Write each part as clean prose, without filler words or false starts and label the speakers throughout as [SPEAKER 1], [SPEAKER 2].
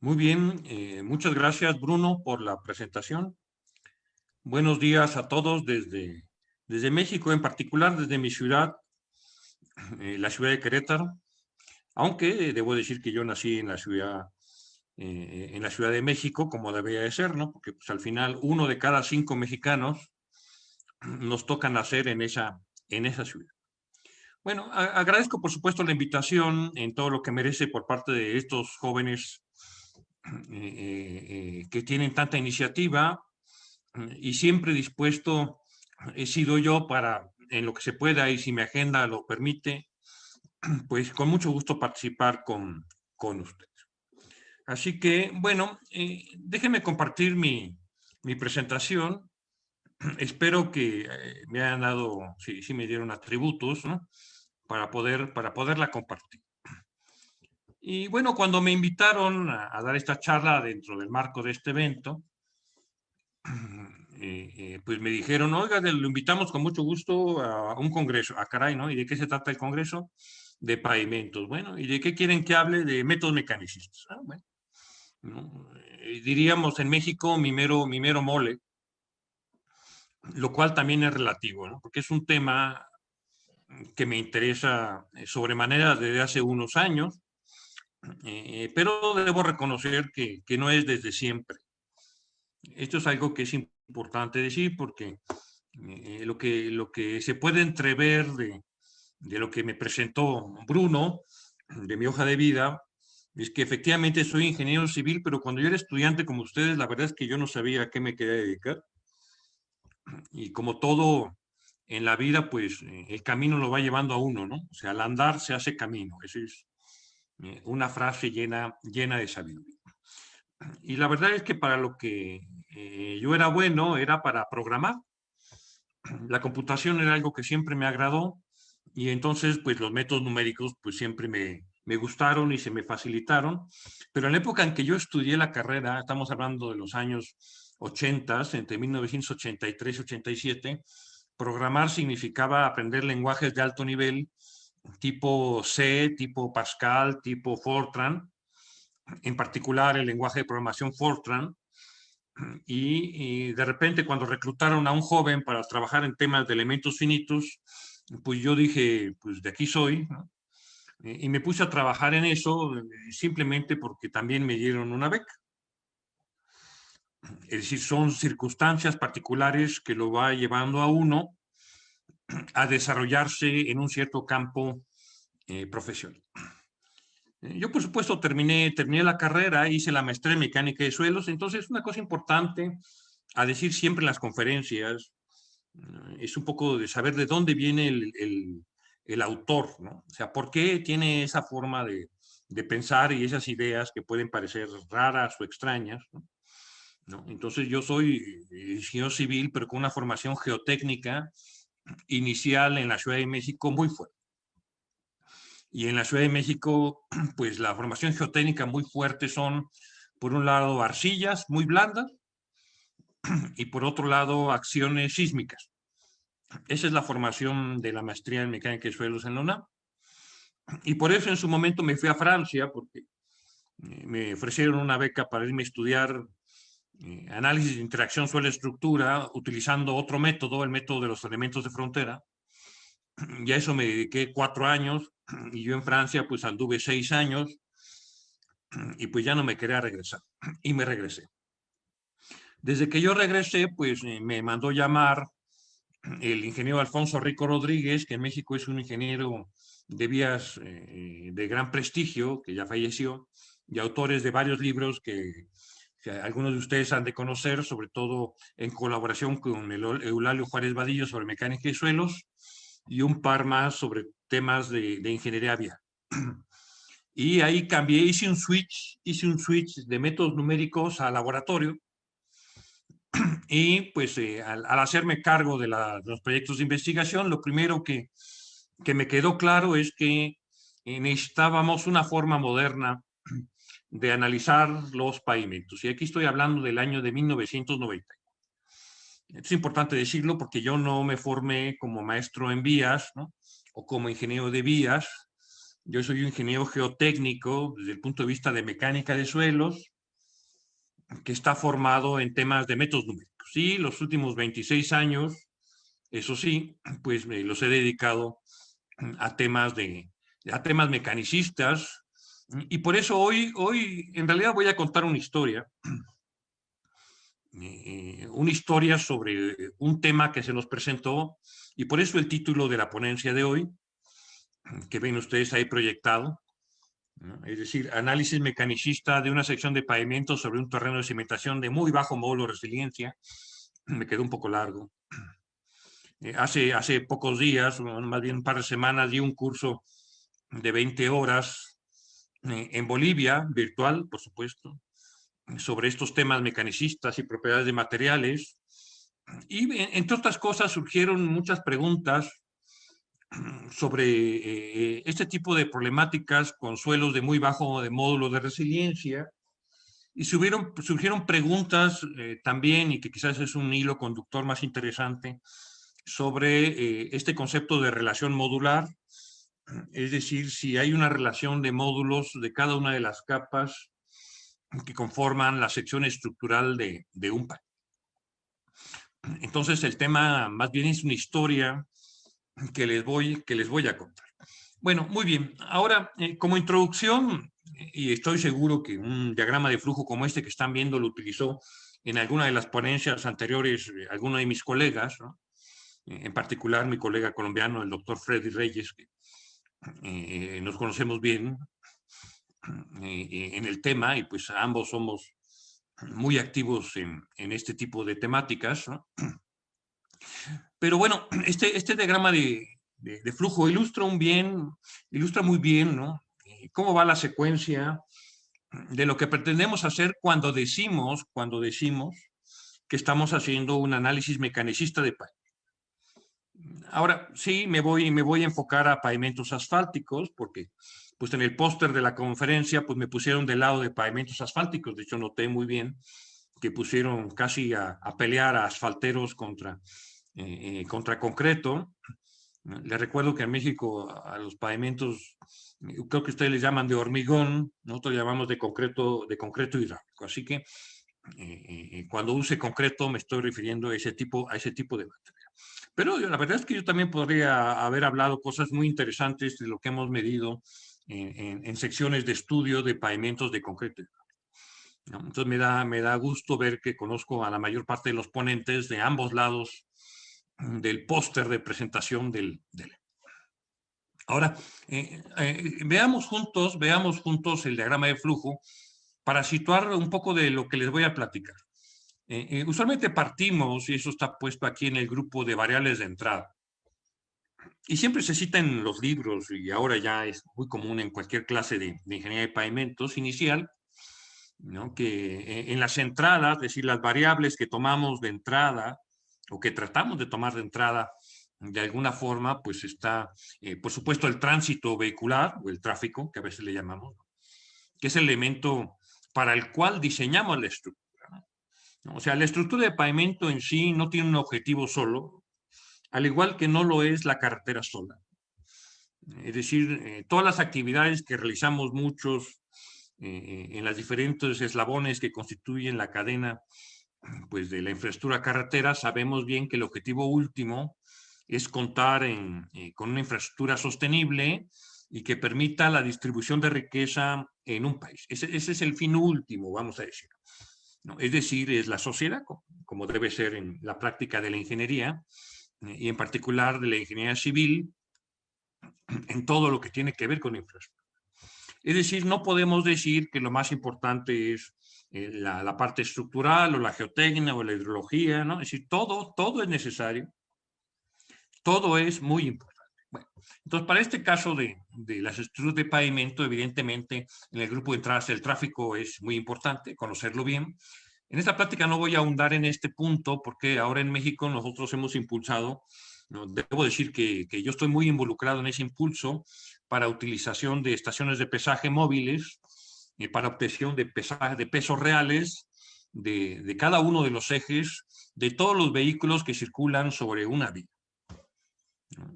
[SPEAKER 1] Muy bien, muchas gracias Bruno por la presentación. Buenos días a todos desde México, en particular desde mi ciudad, la ciudad de Querétaro, aunque debo decir que yo nací en la Ciudad de México, como debería de ser, ¿no? Porque pues, al final uno de cada 5 mexicanos nos toca nacer en esa ciudad. Bueno, agradezco por supuesto la invitación en todo lo que merece por parte de estos jóvenes que tienen tanta iniciativa y siempre dispuesto he sido yo para, en lo que se pueda y si mi agenda lo permite, pues con mucho gusto participar con ustedes. Así que, bueno, déjenme compartir mi presentación. Espero que me hayan dado, sí me dieron atributos, ¿no? Para poderla compartir. Y bueno, cuando me invitaron a dar esta charla dentro del marco de este evento, pues me dijeron, oiga, lo invitamos con mucho gusto a un congreso. Ah, caray, ¿no? ¿Y de qué se trata el congreso? De pavimentos. Bueno, ¿y de qué quieren que hable? De métodos mecanicistas. Ah, bueno, ¿no? Diríamos en México mi mero mole, lo cual también es relativo, ¿no? Porque es un tema que me interesa sobremanera desde hace unos años, pero debo reconocer que no es desde siempre. Esto es algo que es importante decir porque lo que se puede entrever de lo que me presentó Bruno, de mi hoja de vida, es que efectivamente soy ingeniero civil, pero cuando yo era estudiante como ustedes, la verdad es que yo no sabía a qué me quería dedicar. Y como todo en la vida, pues el camino lo va llevando a uno, ¿no? O sea, al andar se hace camino. Esa es una frase llena de sabiduría. Y la verdad es que para lo que yo era bueno era para programar. La computación era algo que siempre me agradó y entonces pues los métodos numéricos pues siempre me gustaron y se me facilitaron. Pero en la época en que yo estudié la carrera, estamos hablando de los años 80, entre 1983 y 87, programar significaba aprender lenguajes de alto nivel, tipo C, tipo Pascal, tipo Fortran, en particular el lenguaje de programación Fortran, y de repente cuando reclutaron a un joven para trabajar en temas de elementos finitos, pues yo dije, pues de aquí soy, ¿no? Y me puse a trabajar en eso simplemente porque también me dieron una beca. Es decir, son circunstancias particulares que lo va llevando a uno a desarrollarse en un cierto campo profesional. Yo, por supuesto, terminé la carrera, hice la maestría en mecánica de suelos, entonces una cosa importante a decir siempre en las conferencias es un poco de saber de dónde viene el autor, ¿no? O sea, por qué tiene esa forma de pensar y esas ideas que pueden parecer raras o extrañas, ¿no? ¿No? Entonces yo soy ingeniero civil, pero con una formación geotécnica inicial en la Ciudad de México muy fuerte. Y en la Ciudad de México, pues la formación geotécnica muy fuerte son, por un lado, arcillas muy blandas y por otro lado, acciones sísmicas. Esa es la formación de la maestría en mecánica de suelos en la UNAM. Y por eso en su momento me fui a Francia, porque me ofrecieron una beca para irme a estudiar análisis de interacción suelo-estructura utilizando otro método, el método de los elementos de frontera. Y a eso me dediqué 4 años y yo en Francia pues anduve 6 años y pues ya no me quería regresar y me regresé. Desde que yo regresé pues me mandó llamar el ingeniero Alfonso Rico Rodríguez, que en México es un ingeniero de vías de gran prestigio, que ya falleció, y autores de varios libros que algunos de ustedes han de conocer, sobre todo en colaboración con Eulalio Juárez Vadillo sobre mecánica y suelos, y un par más sobre temas de ingeniería vial. Y ahí cambié, hice un switch de métodos numéricos a laboratorio, y pues al hacerme cargo de los proyectos de investigación, lo primero que me quedó claro es que necesitábamos una forma moderna de analizar los pavimentos. Y aquí estoy hablando del año de 1990. Es importante decirlo porque yo no me formé como maestro en vías, ¿no? O como ingeniero de vías. Yo soy un ingeniero geotécnico desde el punto de vista de mecánica de suelos, que está formado en temas de métodos numéricos. Y los últimos 26 años, eso sí, pues los he dedicado a temas mecanicistas, y por eso hoy en realidad voy a contar una historia sobre un tema que se nos presentó, y por eso el título de la ponencia de hoy, que ven ustedes ahí proyectado, ¿no? Es decir, análisis mecanicista de una sección de pavimento sobre un terreno de cimentación de muy bajo módulo de resiliencia. Me quedó un poco largo. Hace pocos días, más bien un par de semanas, di un curso de 20 horas en Bolivia, virtual, por supuesto, sobre estos temas mecanicistas y propiedades de materiales. Y entre otras cosas surgieron muchas preguntas sobre este tipo de problemáticas con suelos de muy bajo módulo de resiliencia. Y surgieron preguntas también, y que quizás es un hilo conductor más interesante, sobre este concepto de relación modular, es decir, si hay una relación de módulos de cada una de las capas que conforman la sección estructural de un país. Entonces el tema más bien es una historia que les voy a contar. Bueno, muy bien. Ahora, como introducción, y estoy seguro que un diagrama de flujo como este que están viendo lo utilizó en alguna de las ponencias anteriores alguno de mis colegas, ¿no? En particular mi colega colombiano, el doctor Freddy Reyes, que nos conocemos bien en el tema, y pues ambos somos muy activos en este tipo de temáticas, ¿no? Pero bueno, este diagrama de flujo ilustra muy bien, ¿no? Cómo va la secuencia de lo que pretendemos hacer cuando decimos que estamos haciendo un análisis mecanicista de pavimento. Ahora sí, me voy a enfocar a pavimentos asfálticos, porque pues en el póster de la conferencia pues me pusieron del lado de pavimentos asfálticos. De hecho, noté muy bien que pusieron casi a pelear a asfalteros contra concreto. Les recuerdo que en México a los pavimentos, creo que ustedes les llaman de hormigón, nosotros llamamos de concreto hidráulico. Así que cuando use concreto me estoy refiriendo a ese tipo de material. Pero la verdad es que yo también podría haber hablado cosas muy interesantes de lo que hemos medido en secciones de estudio de pavimentos de concreto hidráulico, ¿no? Entonces me da gusto ver que conozco a la mayor parte de los ponentes de ambos lados del póster de presentación del. Ahora, veamos juntos el diagrama de flujo para situar un poco de lo que les voy a platicar. Usualmente partimos, y eso está puesto aquí en el grupo de variables de entrada, y siempre se cita en los libros, y ahora ya es muy común en cualquier clase de ingeniería de pavimentos inicial, ¿no? Que en las entradas, es decir, las variables que tomamos de entrada o que tratamos de tomar de entrada, de alguna forma, pues está, por supuesto, el tránsito vehicular o el tráfico, que a veces le llamamos, que es el elemento para el cual diseñamos la estructura, ¿no? O sea, la estructura de pavimento en sí no tiene un objetivo solo, al igual que no lo es la carretera sola. Es decir, todas las actividades que realizamos muchos en las diferentes eslabones que constituyen la cadena pues, de la infraestructura carretera, sabemos bien que el objetivo último es contar con una infraestructura sostenible y que permita la distribución de riqueza en un país. Ese es el fin último, vamos a decir, ¿no? Es decir, es la sociedad, como debe ser en la práctica de la ingeniería, y en particular de la ingeniería civil, en todo lo que tiene que ver con infraestructura. Es decir, no podemos decir que lo más importante es la parte estructural o la geotecnia o la hidrología, ¿no? Es decir, todo es necesario, todo es muy importante. Bueno, entonces, para este caso de las estructuras de pavimento, evidentemente, en el grupo de entradas el tráfico es muy importante, conocerlo bien. En esta plática no voy a ahondar en este punto porque ahora en México nosotros hemos impulsado, ¿no? Debo decir que yo estoy muy involucrado en ese impulso para utilización de estaciones de pesaje móviles, para obtención de pesos reales de cada uno de los ejes de todos los vehículos que circulan sobre una vía.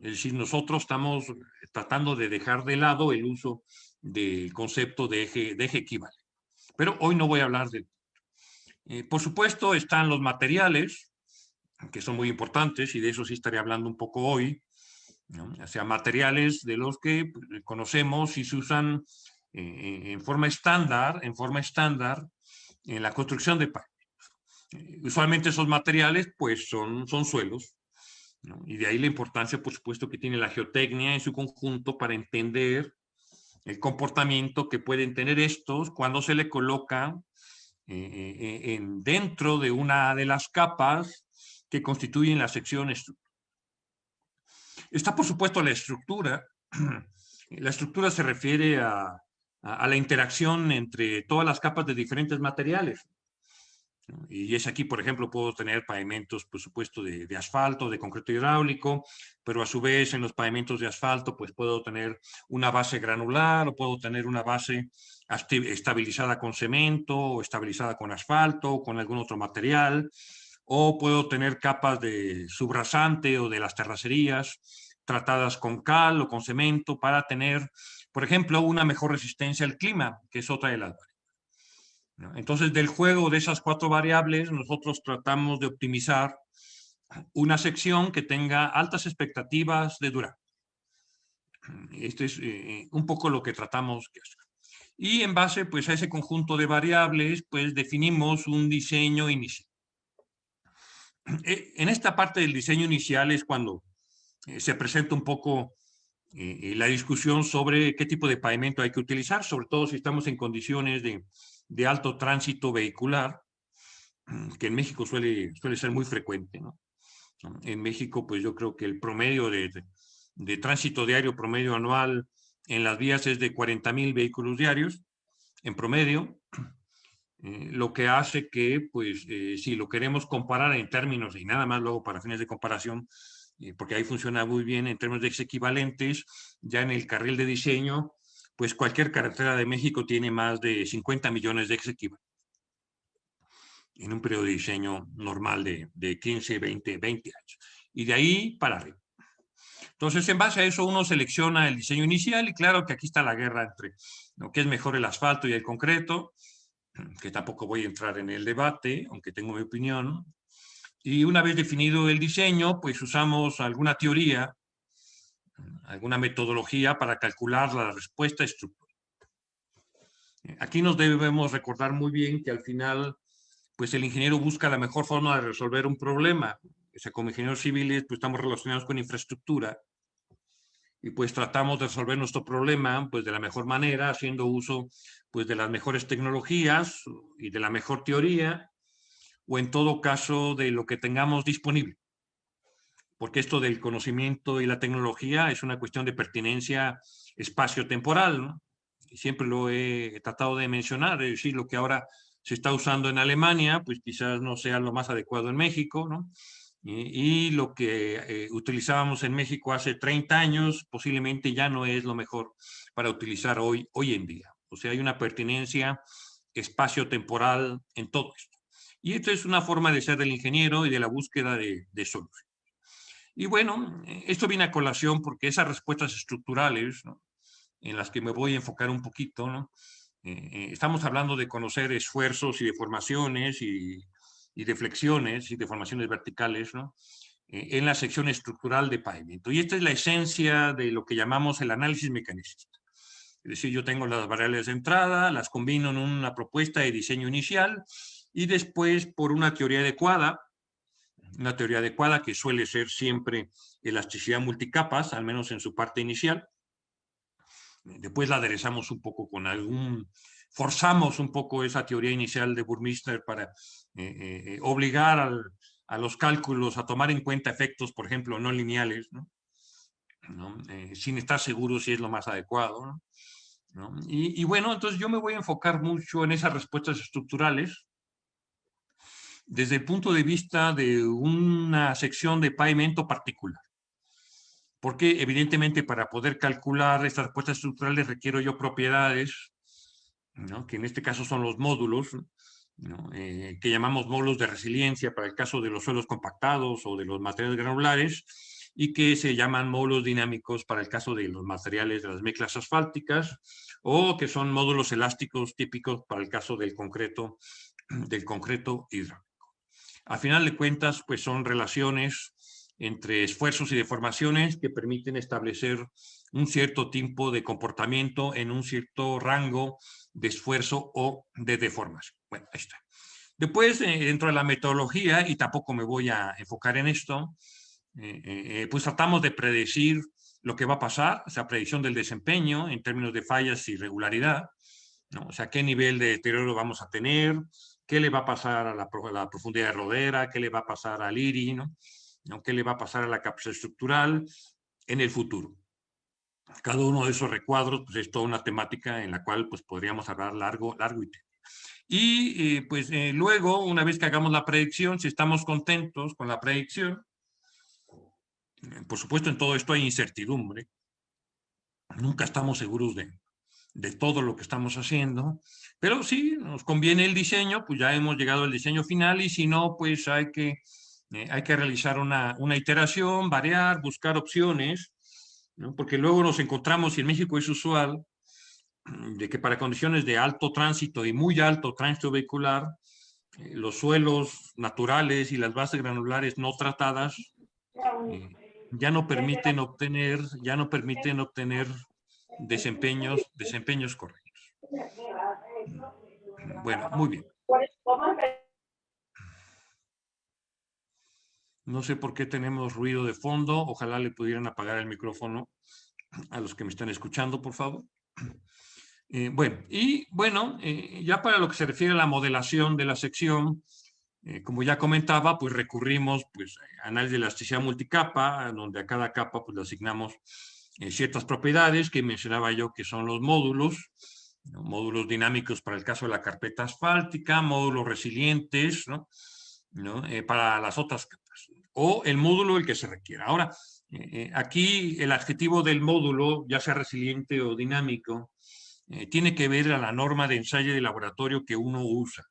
[SPEAKER 1] Es decir, nosotros estamos tratando de dejar de lado el uso del concepto de eje equivalente. Pero hoy no voy a hablar de. Por supuesto, están los materiales, que son muy importantes, y de eso sí estaré hablando un poco hoy, ¿no? O sea, materiales de los que conocemos y se usan en forma estándar, en la construcción de pavimentos. Usualmente esos materiales, pues, son suelos, ¿no? Y de ahí la importancia, por supuesto, que tiene la geotecnia en su conjunto para entender el comportamiento que pueden tener estos cuando se le coloca dentro de una de las capas que constituyen la sección estructural. Está, por supuesto, la estructura. La estructura se refiere a la interacción entre todas las capas de diferentes materiales. Y es aquí, por ejemplo, puedo tener pavimentos, por supuesto, de asfalto, de concreto hidráulico, pero a su vez en los pavimentos de asfalto, pues puedo tener una base granular o puedo tener una base estabilizada con cemento o estabilizada con asfalto o con algún otro material, o puedo tener capas de subrasante o de las terracerías tratadas con cal o con cemento para tener, por ejemplo, una mejor resistencia al clima, que es otra de las variables. Entonces, del juego de esas 4 variables, nosotros tratamos de optimizar una sección que tenga altas expectativas de durar. Este es un poco lo que tratamos de hacer. Y en base, pues, a ese conjunto de variables, pues, definimos un diseño inicial. En esta parte del diseño inicial es cuando se presenta un poco la discusión sobre qué tipo de pavimento hay que utilizar, sobre todo si estamos en condiciones de alto tránsito vehicular, que en México suele ser muy frecuente, ¿no? En México, pues yo creo que el promedio de tránsito diario, promedio anual en las vías es de 40,000 vehículos diarios, en promedio, lo que hace que, pues, si lo queremos comparar en términos, y nada más luego para fines de comparación, porque ahí funciona muy bien en términos de equivalentes, ya en el carril de diseño, pues cualquier carretera de México tiene más de 50 millones de equivalentes en un periodo de diseño normal de 15, 20 años. Y de ahí para arriba. Entonces, en base a eso, uno selecciona el diseño inicial y claro que aquí está la guerra entre lo que es mejor el asfalto y el concreto, que tampoco voy a entrar en el debate, aunque tengo mi opinión. Y una vez definido el diseño, pues usamos alguna teoría, alguna metodología para calcular la respuesta estructural. Aquí nos debemos recordar muy bien que al final, pues el ingeniero busca la mejor forma de resolver un problema. O sea, como ingenieros civiles, pues estamos relacionados con infraestructura y pues tratamos de resolver nuestro problema pues de la mejor manera, haciendo uso pues de las mejores tecnologías y de la mejor teoría, o en todo caso de lo que tengamos disponible. Porque esto del conocimiento y la tecnología es una cuestión de pertinencia espacio-temporal, ¿no? Y siempre lo he tratado de mencionar, es decir, lo que ahora se está usando en Alemania, pues quizás no sea lo más adecuado en México, ¿no? Y lo que utilizábamos en México hace 30 años posiblemente ya no es lo mejor para utilizar hoy en día. O sea, hay una pertinencia espacio-temporal en todo esto. Y esto es una forma de ser del ingeniero y de la búsqueda de soluciones. Y bueno, esto viene a colación porque esas respuestas estructurales, ¿no?, en las que me voy a enfocar un poquito, ¿no? Estamos hablando de conocer esfuerzos y deformaciones y deflexiones y deformaciones verticales, ¿no?, en la sección estructural de pavimento. Y esta es la esencia de lo que llamamos el análisis mecanicista. Es decir, yo tengo las variables de entrada, las combino en una propuesta de diseño inicial y después, por una teoría adecuada que suele ser siempre elasticidad multicapas, al menos en su parte inicial. Después la aderezamos un poco con forzamos un poco esa teoría inicial de Burmeister para obligar a los cálculos a tomar en cuenta efectos, por ejemplo, no lineales, ¿no? Sin estar seguro si es lo más adecuado, ¿no? Y bueno, entonces yo me voy a enfocar mucho en esas respuestas estructurales desde el punto de vista de una sección de pavimento particular. Porque evidentemente para poder calcular estas respuestas estructurales requiero yo propiedades, ¿no?, que en este caso son los módulos, ¿no?, que llamamos módulos de resiliencia para el caso de los suelos compactados o de los materiales granulares, y que se llaman módulos dinámicos para el caso de los materiales de las mezclas asfálticas, o que son módulos elásticos típicos para el caso del concreto del concreto hidráulico. Al final de cuentas, pues son relaciones entre esfuerzos y deformaciones que permiten establecer un cierto tipo de comportamiento en un cierto rango de esfuerzo o de deformación. Bueno, ahí está. Después, dentro de la metodología, y tampoco me voy a enfocar en esto, pues tratamos de predecir lo que va a pasar, o sea, predicción del desempeño en términos de fallas y regularidad, ¿no? O sea, qué nivel de deterioro vamos a tener, qué le va a pasar a la profundidad de rodera, qué le va a pasar al IRI, ¿no? ¿Qué le va a pasar a la capacidad estructural en el futuro? Cada uno de esos recuadros pues, es toda una temática en la cual pues, podríamos hablar largo y tendido. Y pues luego, una vez que hagamos la predicción, si estamos contentos con la predicción, por supuesto en todo esto hay incertidumbre, nunca estamos seguros de todo lo que estamos haciendo, pero si nos conviene el diseño, pues ya hemos llegado al diseño final y si no, pues hay que realizar una iteración, variar, buscar opciones, ¿no? Porque luego nos encontramos, y en México es usual, de que para condiciones de alto tránsito y muy alto tránsito vehicular, los suelos naturales y las bases granulares no tratadas eh, ya no permiten obtener desempeños correctos. Bueno, muy bien. No sé por qué tenemos ruido de fondo. Ojalá le pudieran apagar el micrófono a los que me están escuchando, por favor. Ya para lo que se refiere a la modelación de la sección, como ya comentaba, pues recurrimos pues, a análisis de elasticidad multicapa, donde a cada capa pues, le asignamos ciertas propiedades que mencionaba yo que son los módulos, ¿no? Módulos dinámicos para el caso de la carpeta asfáltica, módulos resilientes, ¿no? Para las otras capas, o el módulo el que se requiera. Ahora, aquí el adjetivo del módulo, ya sea resiliente o dinámico, tiene que ver a la norma de ensayo de laboratorio que uno usa.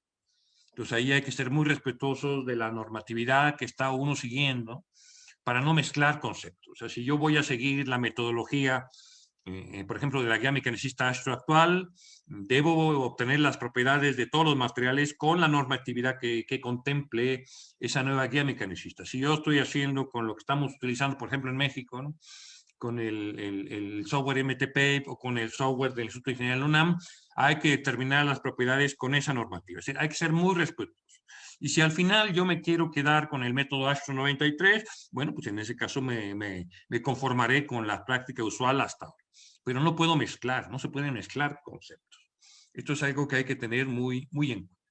[SPEAKER 1] Entonces ahí hay que ser muy respetuosos de la normatividad que está uno siguiendo para no mezclar conceptos. O sea, si yo voy a seguir la metodología, por ejemplo, de la guía mecanicista Astro actual, debo obtener las propiedades de todos los materiales con la normatividad que contemple esa nueva guía mecanicista. Si yo estoy haciendo con lo que estamos utilizando, por ejemplo, en México, ¿no? Con el software MTP o con el software del Instituto de Ingeniería de la UNAM, hay que determinar las propiedades con esa normativa. Es decir, hay que ser muy respetuosos. Y si al final yo me quiero quedar con el método Astro 93, bueno, pues en ese caso me conformaré con la práctica usual hasta ahora. Pero no puedo mezclar, no se pueden mezclar conceptos. Esto es algo que hay que tener muy, muy en cuenta.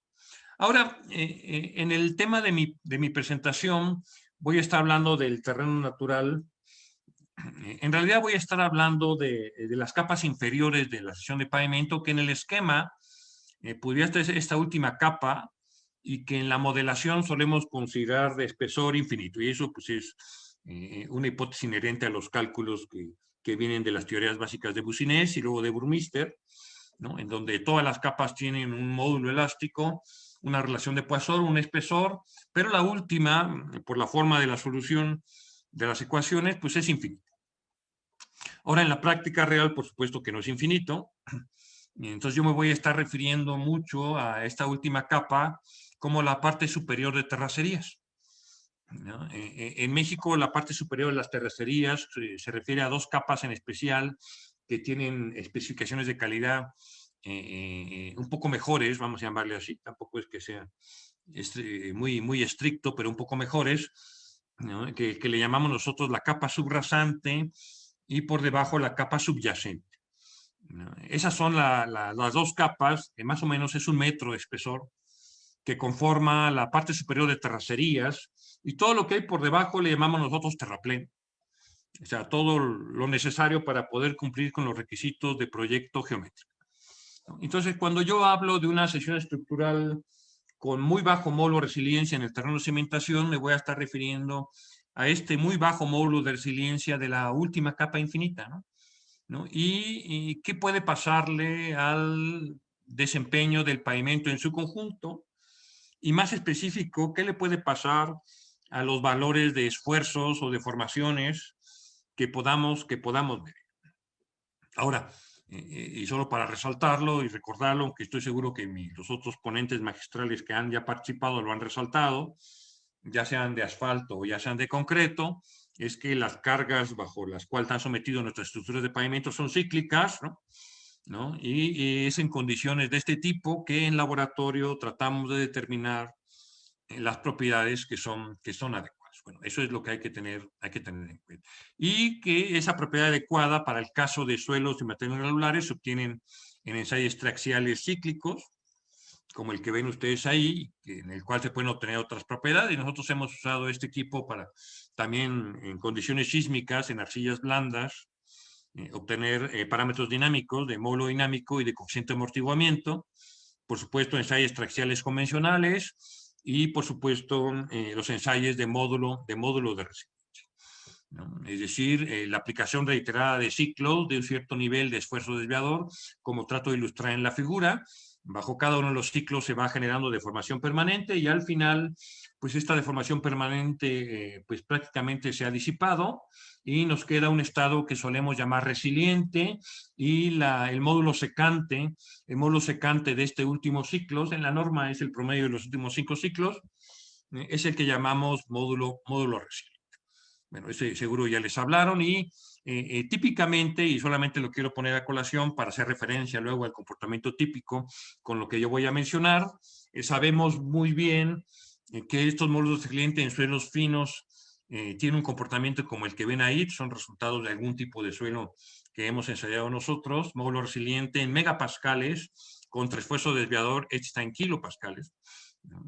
[SPEAKER 1] Ahora, en el tema de mi presentación, voy a estar hablando del terreno natural. En realidad voy a estar hablando de las capas inferiores de la sección de pavimento, que en el esquema podría estar esta última capa y que en la modelación solemos considerar de espesor infinito. Y eso pues es una hipótesis inherente a los cálculos que vienen de las teorías básicas de Boussinesq y luego de Burmeister, ¿no? En donde todas las capas tienen un módulo elástico, una relación de Poisson, un espesor, pero la última, por la forma de la solución de las ecuaciones, pues es infinita. Ahora, en la práctica real, por supuesto que no es infinito. Entonces yo me voy a estar refiriendo mucho a esta última capa como la parte superior de terracerías, ¿no? En México, la parte superior de las terracerías se refiere a dos capas en especial que tienen especificaciones de calidad un poco mejores, vamos a llamarle así, tampoco es que sea muy, muy estricto, pero un poco mejores, ¿no? que le llamamos nosotros la capa subrasante y por debajo la capa subyacente. Esas son las dos capas, que más o menos es 1 metro de espesor, que conforma la parte superior de terracerías, y todo lo que hay por debajo le llamamos nosotros terraplén. O sea, todo lo necesario para poder cumplir con los requisitos de proyecto geométrico. Entonces, cuando yo hablo de una sección estructural con muy bajo módulo de resiliencia en el terreno de cimentación, me voy a estar refiriendo a este muy bajo módulo de resiliencia de la última capa infinita, ¿no? ¿No? Y qué puede pasarle al desempeño del pavimento en su conjunto, y más específico, qué le puede pasar a los valores de esfuerzos o deformaciones que podamos ver. Ahora, Y solo para resaltarlo y recordarlo, aunque estoy seguro que los otros ponentes magistrales que han ya participado lo han resaltado, ya sean de asfalto o ya sean de concreto, es que las cargas bajo las cuales están sometidos nuestras estructuras de pavimento son cíclicas, ¿no? ¿No? Y es en condiciones de este tipo que en laboratorio tratamos de determinar las propiedades que son adecuadas. Bueno, eso es lo que hay que tener en cuenta. Y que esa propiedad adecuada para el caso de suelos y materiales granulares se obtienen en ensayos triaxiales cíclicos, como el que ven ustedes ahí, en el cual se pueden obtener otras propiedades. Nosotros hemos usado este equipo para también en condiciones sísmicas, en arcillas blandas, obtener parámetros dinámicos de módulo dinámico y de coeficiente de amortiguamiento, por supuesto ensayos triaxiales convencionales y por supuesto los ensayos de módulo de resiliencia, ¿no? Es decir, la aplicación reiterada de ciclos de un cierto nivel de esfuerzo desviador, como trato de ilustrar en la figura. Bajo cada uno de los ciclos se va generando deformación permanente y al final, pues esta deformación permanente pues prácticamente se ha disipado y nos queda un estado que solemos llamar resiliente y el módulo secante de este último ciclo, en la norma es el promedio de los últimos 5 ciclos, es el que llamamos módulo resiliente. Bueno, ese seguro ya les hablaron y típicamente, y solamente lo quiero poner a colación para hacer referencia luego al comportamiento típico con lo que yo voy a mencionar, sabemos muy bien que estos módulos de cliente en suelos finos tienen un comportamiento como el que ven ahí, son resultados de algún tipo de suelo que hemos ensayado nosotros, módulo resiliente en megapascales contra esfuerzo desviador, este está en kilopascales,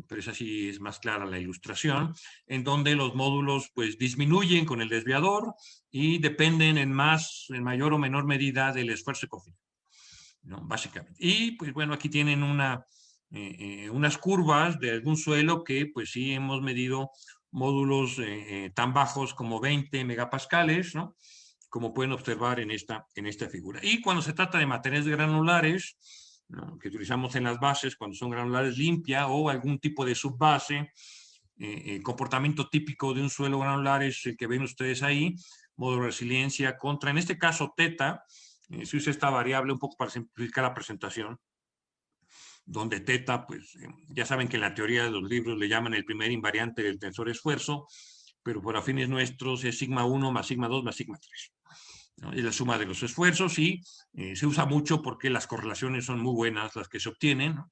[SPEAKER 1] pero esa sí es más clara la ilustración, en donde los módulos pues disminuyen con el desviador y dependen en mayor o menor medida del esfuerzo de confinamiento, ¿no? Básicamente. Y pues bueno, aquí tienen unas curvas de algún suelo que pues sí hemos medido módulos tan bajos como 20 megapascales, ¿no? Como pueden observar en esta figura. Y cuando se trata de materiales granulares, ¿no? Que utilizamos en las bases cuando son granulares limpia o algún tipo de subbase, el comportamiento típico de un suelo granular es el que ven ustedes ahí, módulo de resiliencia contra, en este caso, teta, se usa esta variable un poco para simplificar la presentación, donde teta, pues ya saben que en la teoría de los libros le llaman el primer invariante del tensor esfuerzo, pero por fines nuestros es sigma 1 más sigma 2 más sigma 3. ¿No? Es la suma de los esfuerzos y se usa mucho porque las correlaciones son muy buenas las que se obtienen, ¿no?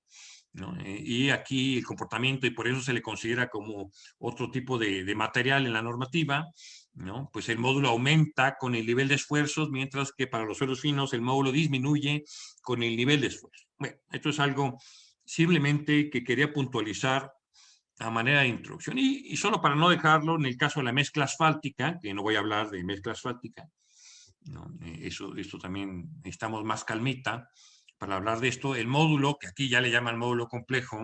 [SPEAKER 1] ¿No? Y aquí el comportamiento, y por eso se le considera como otro tipo de material en la normativa, ¿no? Pues el módulo aumenta con el nivel de esfuerzos, mientras que para los suelos finos el módulo disminuye con el nivel de esfuerzo. Bueno, esto es algo simplemente que quería puntualizar a manera de introducción. Y solo para no dejarlo, en el caso de la mezcla asfáltica, que no voy a hablar de mezcla asfáltica, ¿no? Esto también necesitamos más calmita para hablar de esto. El módulo, que aquí ya le llaman módulo complejo,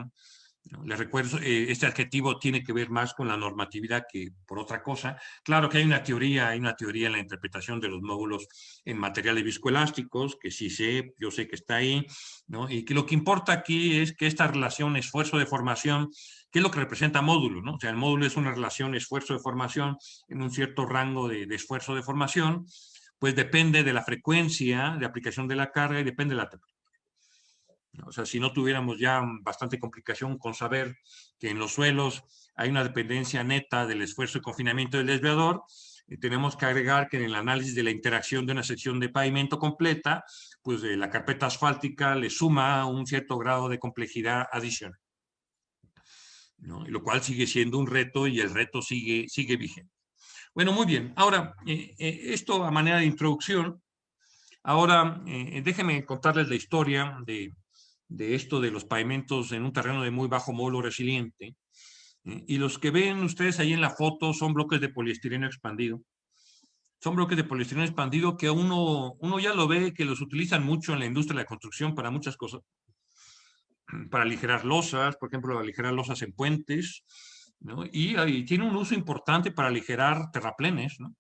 [SPEAKER 1] ¿no? Les recuerdo, este adjetivo tiene que ver más con la normatividad que por otra cosa. Claro que hay una teoría en la interpretación de los módulos en materiales viscoelásticos, que sí sé, yo sé que está ahí, ¿no? Y que lo que importa aquí es que esta relación esfuerzo-deformación, ¿qué es lo que representa módulo, ¿no? O sea, el módulo es una relación esfuerzo-deformación en un cierto rango de esfuerzo-deformación, pues depende de la frecuencia de aplicación de la carga y depende de la temperatura. O sea, si no tuviéramos ya bastante complicación con saber que en los suelos hay una dependencia neta del esfuerzo de confinamiento del desviador, tenemos que agregar que en el análisis de la interacción de una sección de pavimento completa, pues la carpeta asfáltica le suma un cierto grado de complejidad adicional, ¿no? Lo cual sigue siendo un reto y el reto sigue vigente. Bueno, muy bien. Ahora, esto a manera de introducción. Ahora, déjenme contarles la historia de esto de los pavimentos en un terreno de muy bajo módulo resiliente. Y los que ven ustedes ahí en la foto son bloques de poliestireno expandido. Son bloques de poliestireno expandido que uno ya lo ve que los utilizan mucho en la industria de la construcción para muchas cosas. Para aligerar losas, por ejemplo, aligerar losas en puentes, ¿no? Y tiene un uso importante para aligerar terraplenes, ¿no?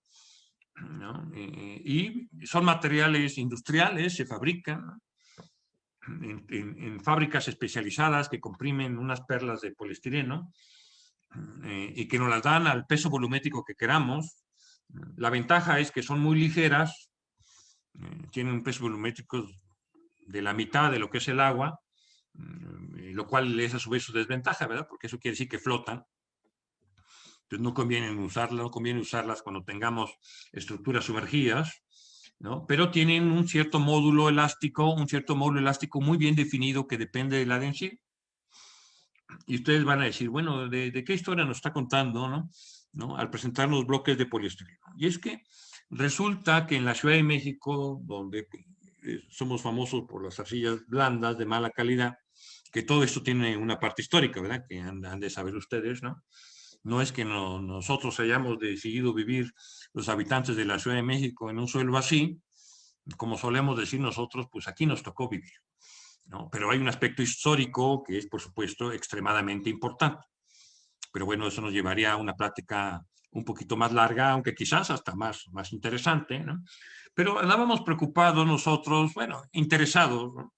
[SPEAKER 1] ¿No? Y son materiales industriales, se fabrican, ¿no? En fábricas especializadas que comprimen unas perlas de poliestireno y que nos las dan al peso volumétrico que queramos. La ventaja es que son muy ligeras, tienen un peso volumétrico de la mitad de lo que es el agua, lo cual es a su vez su desventaja, ¿verdad? Porque eso quiere decir que flotan. Entonces no conviene usarlas cuando tengamos estructuras sumergidas, ¿no? Pero tienen un cierto módulo elástico muy bien definido que depende de la densidad. Y ustedes van a decir, bueno, ¿de qué historia nos está contando, ¿no? Al presentar los bloques de poliestireno. Y es que resulta que en la Ciudad de México, donde somos famosos por las arcillas blandas de mala calidad, que todo esto tiene una parte histórica, ¿verdad? Que han de saber ustedes, ¿no? No es que nosotros hayamos decidido vivir los habitantes de la Ciudad de México en un suelo así, como solemos decir nosotros, pues aquí nos tocó vivir, ¿no? Pero hay un aspecto histórico que es, por supuesto, extremadamente importante. Pero bueno, eso nos llevaría a una plática un poquito más larga, aunque quizás hasta más interesante, ¿no? Pero andábamos preocupados nosotros, bueno, interesados, ¿no?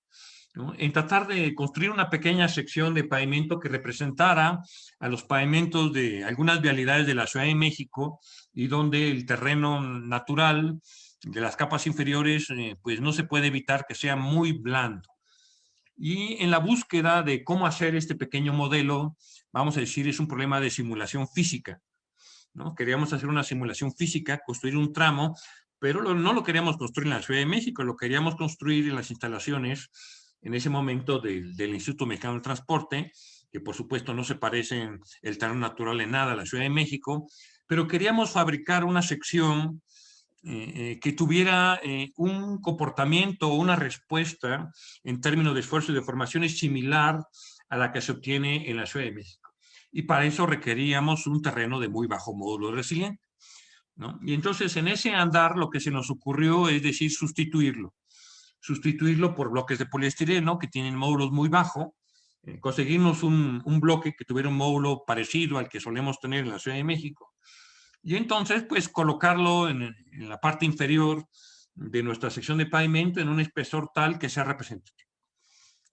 [SPEAKER 1] En tratar de construir una pequeña sección de pavimento que representara a los pavimentos de algunas vialidades de la Ciudad de México y donde el terreno natural de las capas inferiores, pues no se puede evitar que sea muy blando. Y en la búsqueda de cómo hacer este pequeño modelo, vamos a decir, es un problema de simulación física, ¿no? Queríamos hacer una simulación física, construir un tramo, pero no lo queríamos construir en la Ciudad de México, lo queríamos construir en las instalaciones en ese momento del Instituto Mexicano del Transporte, que por supuesto no se parecen el terreno natural en nada a la Ciudad de México, pero queríamos fabricar una sección que tuviera un comportamiento o una respuesta en términos de esfuerzo y deformaciones similar a la que se obtiene en la Ciudad de México. Y para eso requeríamos un terreno de muy bajo módulo resiliente, ¿no? Y entonces en ese andar lo que se nos ocurrió es decir sustituirlo por bloques de poliestireno que tienen módulos muy bajos, conseguimos un bloque que tuviera un módulo parecido al que solemos tener en la Ciudad de México, y entonces pues colocarlo en la parte inferior de nuestra sección de pavimento en un espesor tal que sea representativo.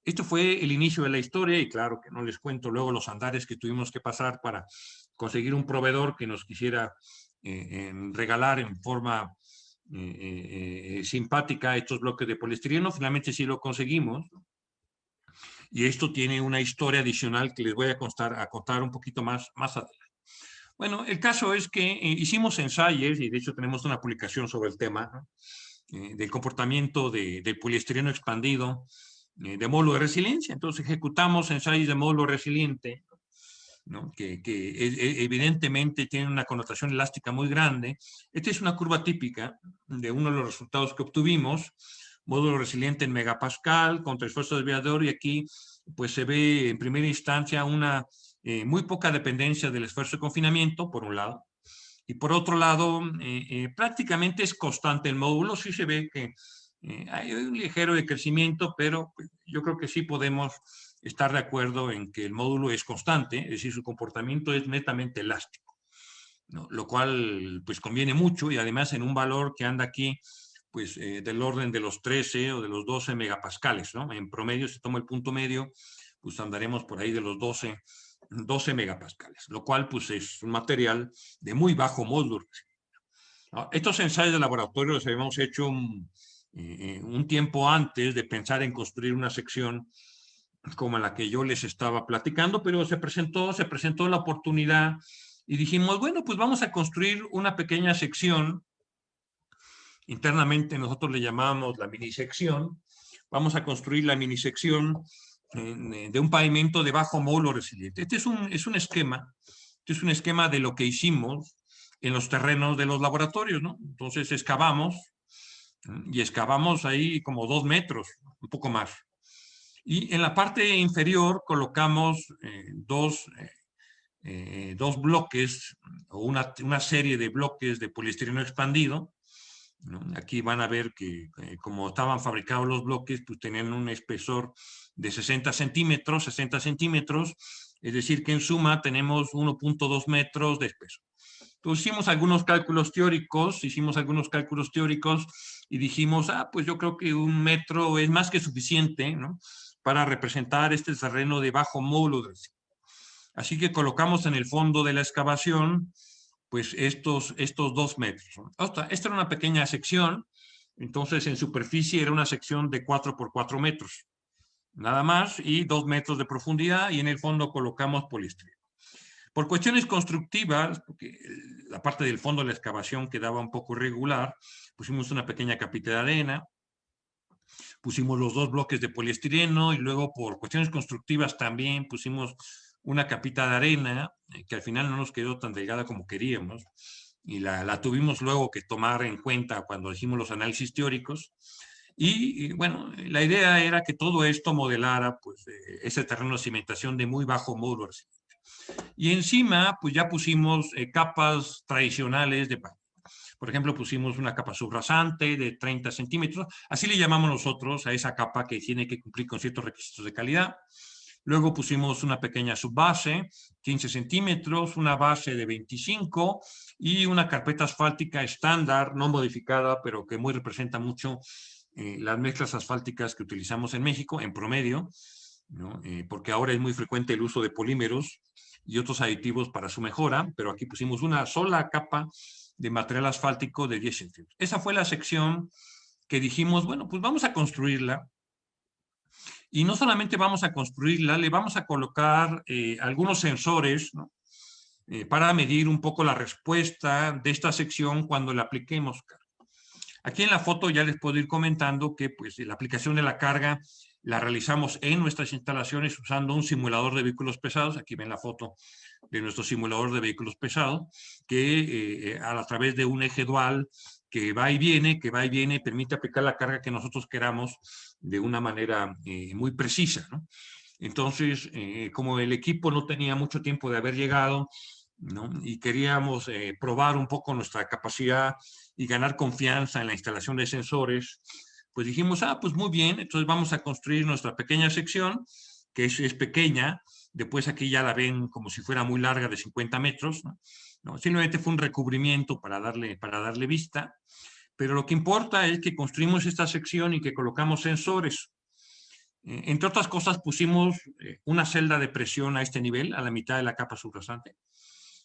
[SPEAKER 1] Esto fue el inicio de la historia y claro que no les cuento luego los andares que tuvimos que pasar para conseguir un proveedor que nos quisiera regalar en forma simpática estos bloques de poliestireno. Finalmente sí lo conseguimos. Y esto tiene una historia adicional que les voy a contar un poquito más adelante. Bueno, el caso es que hicimos ensayos, y de hecho tenemos una publicación sobre el tema, ¿no? Del comportamiento del poliestireno expandido de módulo de resiliencia. Entonces ejecutamos ensayos de módulo resiliente, ¿no? que evidentemente tienen una connotación elástica muy grande. Esta es una curva típica de uno de los resultados que obtuvimos, módulo resiliente en megapascal contra esfuerzo desviador, y aquí pues se ve en primera instancia una muy poca dependencia del esfuerzo de confinamiento, por un lado, y por otro lado, prácticamente es constante el módulo. Sí se ve que hay un ligero decrecimiento, pero yo creo que sí podemos estar de acuerdo en que el módulo es constante, es decir, su comportamiento es netamente elástico, ¿no? Lo cual pues conviene mucho, y además en un valor que anda aquí pues del orden de los 13 o de los 12 megapascales, ¿no? En promedio, si tomo el punto medio, pues andaremos por ahí de los 12 megapascales, lo cual pues es un material de muy bajo módulo. Estos ensayos de laboratorio los habíamos hecho un tiempo antes de pensar en construir una sección como la que yo les estaba platicando, pero se presentó la oportunidad y dijimos, bueno, pues vamos a construir una pequeña sección. Internamente nosotros le llamamos la minisección. Vamos a construir la minisección de un pavimento de bajo módulo resiliente. Este es un esquema de lo que hicimos en los terrenos de los laboratorios, ¿no? Entonces excavamos ahí como 2 metros, un poco más. Y en la parte inferior colocamos dos bloques o una serie de bloques de poliestireno expandido, ¿no? Aquí van a ver que como estaban fabricados los bloques, pues tenían un espesor de 60 centímetros, es decir que en suma tenemos 1.2 metros de espesor. Entonces hicimos algunos cálculos teóricos y dijimos, pues yo creo que 1 metro es más que suficiente, ¿no? Para representar este terreno de bajo módulo. Así que colocamos en el fondo de la excavación pues estos 2 metros. Esta era una pequeña sección Entonces, en superficie era una sección de 4 por 4 metros, nada más, y 2 metros de profundidad, y en el fondo colocamos poliestireno. Por cuestiones constructivas, porque la parte del fondo de la excavación quedaba un poco irregular, pusimos una pequeña capita de arena, pusimos los 2 bloques de poliestireno y luego por cuestiones constructivas también pusimos una capita de arena que al final no nos quedó tan delgada como queríamos y la tuvimos luego que tomar en cuenta cuando hicimos los análisis teóricos. Y bueno, la idea era que todo esto modelara pues, ese terreno de cimentación de muy bajo módulo arsínico. Y encima, pues ya pusimos capas tradicionales de paño. Por ejemplo, pusimos una capa subrasante de 30 centímetros. Así le llamamos nosotros a esa capa que tiene que cumplir con ciertos requisitos de calidad. Luego pusimos una pequeña subbase, 15 centímetros, una base de 25 y una carpeta asfáltica estándar, no modificada, pero que muy representa mucho las mezclas asfálticas que utilizamos en México en promedio, ¿no? Porque ahora es muy frecuente el uso de polímeros y otros aditivos para su mejora, pero aquí pusimos una sola capa de material asfáltico de 10 centímetros. Esa fue la sección que dijimos, bueno, pues vamos a construirla. Y no solamente vamos a construirla, le vamos a colocar algunos sensores, ¿no? Para medir un poco la respuesta de esta sección cuando la apliquemos. Aquí en la foto ya les puedo ir comentando que pues, la aplicación de la carga la realizamos en nuestras instalaciones usando un simulador de vehículos pesados. Aquí ven la foto de nuestro simulador de vehículos pesados, que a través de un eje dual que va y viene, permite aplicar la carga que nosotros queramos de una manera muy precisa, ¿no? Entonces, como el equipo no tenía mucho tiempo de haber llegado, ¿no? Y queríamos probar un poco nuestra capacidad y ganar confianza en la instalación de sensores, pues dijimos, pues muy bien, entonces vamos a construir nuestra pequeña sección, que es pequeña, después aquí ya la ven como si fuera muy larga de 50 metros, ¿no? ¿No? Simplemente fue un recubrimiento para darle vista, pero lo que importa es que construimos esta sección y que colocamos sensores. Entre otras cosas, pusimos una celda de presión a este nivel, a la mitad de la capa subrasante.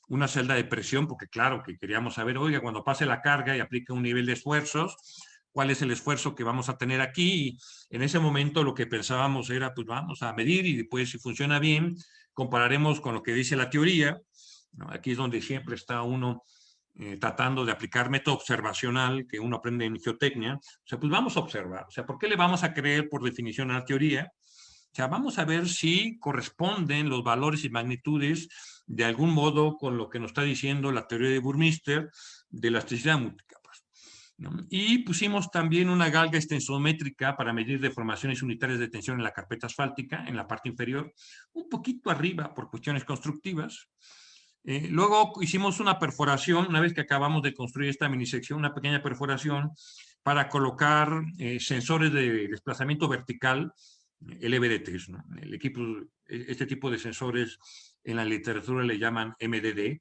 [SPEAKER 1] Una celda de presión, porque claro, que queríamos saber, oiga, cuando pase la carga y aplique un nivel de esfuerzos, cuál es el esfuerzo que vamos a tener aquí. Y en ese momento lo que pensábamos era, pues vamos a medir y después si funciona bien, compararemos con lo que dice la teoría, ¿no? Aquí es donde siempre está uno tratando de aplicar método observacional que uno aprende en geotecnia. O sea, pues vamos a observar. O sea, ¿por qué le vamos a creer por definición a la teoría? O sea, vamos a ver si corresponden los valores y magnitudes de algún modo con lo que nos está diciendo la teoría de Burmeister de elasticidad multicapas, ¿no? Y pusimos también una galga extensométrica para medir deformaciones unitarias de tensión en la carpeta asfáltica, en la parte inferior, un poquito arriba por cuestiones constructivas. Luego hicimos una perforación, una vez que acabamos de construir esta minisección, una pequeña perforación para colocar sensores de desplazamiento vertical, LVDTs, ¿no? Este tipo de sensores en la literatura le llaman MDD,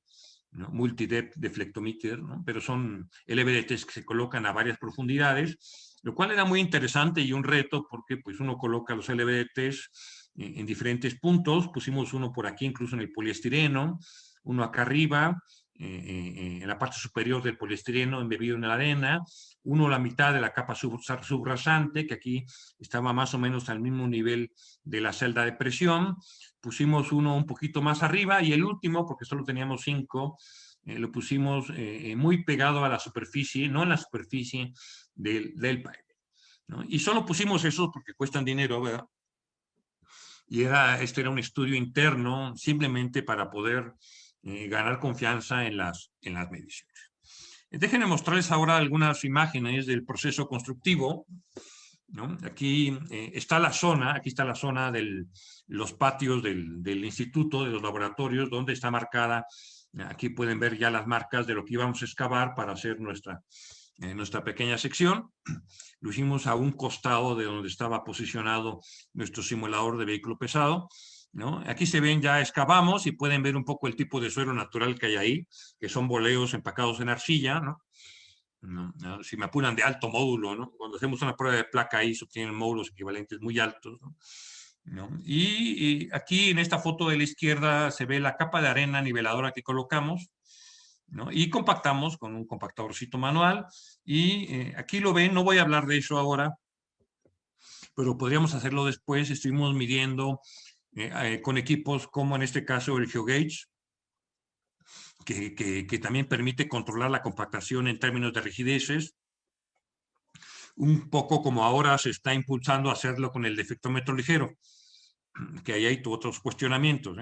[SPEAKER 1] ¿no? Multi-Depth Deflectometer, ¿no? Pero son LVDTs que se colocan a varias profundidades, lo cual era muy interesante y un reto porque pues, uno coloca los LVDTs en diferentes puntos. Pusimos uno por aquí, incluso en el poliestireno, uno acá arriba, en la parte superior del poliestireno embebido en la arena, uno a la mitad de la capa subrasante, que aquí estaba más o menos al mismo nivel de la celda de presión, pusimos uno un poquito más arriba y el último, porque solo teníamos 5, lo pusimos muy pegado a la superficie, no en la superficie del pipe, ¿no? Y solo pusimos esos porque cuestan dinero, ¿verdad? Y este era un estudio interno simplemente para poder ganar confianza en las mediciones. Déjenme mostrarles ahora algunas imágenes del proceso constructivo, ¿no? Aquí está la zona, aquí está la zona de los patios del instituto, de los laboratorios, donde está marcada, aquí pueden ver ya las marcas de lo que íbamos a excavar para hacer nuestra pequeña sección. Lo hicimos a un costado de donde estaba posicionado nuestro simulador de vehículo pesado, ¿no? Aquí se ven, ya excavamos y pueden ver un poco el tipo de suelo natural que hay ahí, que son boleos empacados en arcilla, ¿no? ¿No? Si me apuran de alto módulo, ¿no? Cuando hacemos una prueba de placa ahí se obtienen módulos equivalentes muy altos, ¿no? ¿No? Y aquí en esta foto de la izquierda se ve la capa de arena niveladora que colocamos. ¿no? Y compactamos con un compactadorcito manual. Y aquí lo ven, no voy a hablar de eso ahora, pero podríamos hacerlo después. Estuvimos midiendo con equipos como en este caso el GeoGauge, que también permite controlar la compactación en términos de rigideces, un poco como ahora se está impulsando a hacerlo con el defectómetro ligero, que ahí hay otros cuestionamientos,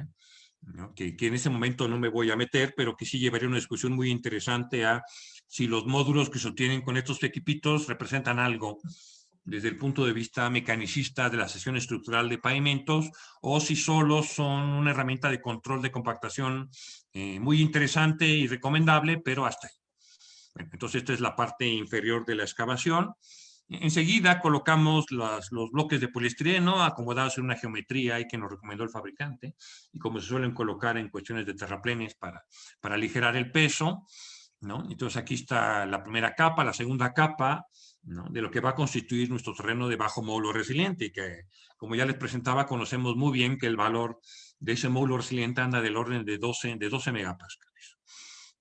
[SPEAKER 1] ¿no? que en ese momento no me voy a meter, pero que sí llevaría una discusión muy interesante a si los módulos que se obtienen con estos equipitos representan algo desde el punto de vista mecanicista de la sección estructural de pavimentos, o si solo son una herramienta de control de compactación muy interesante y recomendable, pero hasta ahí. Bueno, entonces esta es la parte inferior de la excavación. Enseguida colocamos los bloques de poliestireno acomodados en una geometría ahí que nos recomendó el fabricante, y como se suelen colocar en cuestiones de terraplenes para aligerar el peso, ¿no? Entonces aquí está la primera capa, la segunda capa, ¿no? De lo que va a constituir nuestro terreno de bajo módulo resiliente, y que, como ya les presentaba, conocemos muy bien que el valor de ese módulo resiliente anda del orden de 12 megapascales,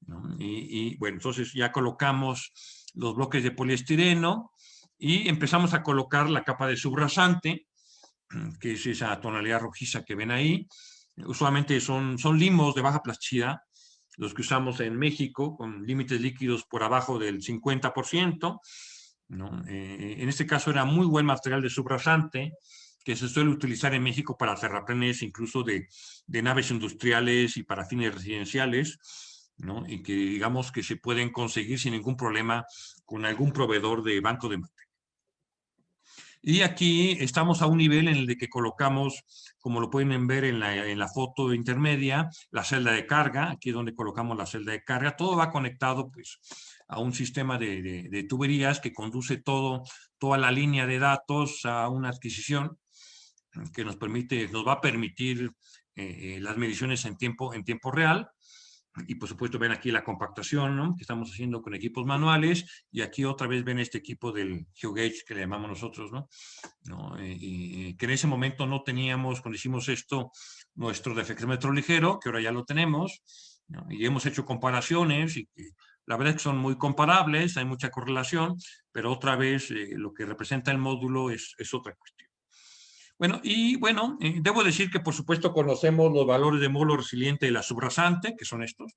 [SPEAKER 1] ¿no? Y bueno, entonces ya colocamos los bloques de poliestireno y empezamos a colocar la capa de subrasante, que es esa tonalidad rojiza que ven ahí. Usualmente son limos de baja plasticidad, los que usamos en México, con límites líquidos por abajo del 50%, ¿no? En este caso era muy buen material de subrasante, que se suele utilizar en México para terraplenes, incluso de naves industriales y para fines residenciales, ¿no? Y que digamos que se pueden conseguir sin ningún problema con algún proveedor de banco de material. Y aquí estamos a un nivel en el de que colocamos, como lo pueden ver en la foto intermedia, la celda de carga. Aquí es donde colocamos la celda de carga. Todo va conectado pues a un sistema de tuberías que conduce toda la línea de datos a una adquisición que nos va a permitir las mediciones en tiempo real. Y por supuesto ven aquí la compactación, ¿no? Que estamos haciendo con equipos manuales, y aquí otra vez ven este equipo del GeoGauge que le llamamos nosotros, ¿no? Que en ese momento no teníamos, cuando hicimos esto, nuestro defectómetro ligero, que ahora ya lo tenemos, ¿no? Y hemos hecho comparaciones y que la verdad es que son muy comparables, hay mucha correlación, pero otra vez lo que representa el módulo es otra cuestión. Bueno, debo decir que por supuesto conocemos los valores de módulo resiliente de la subrasante, que son estos,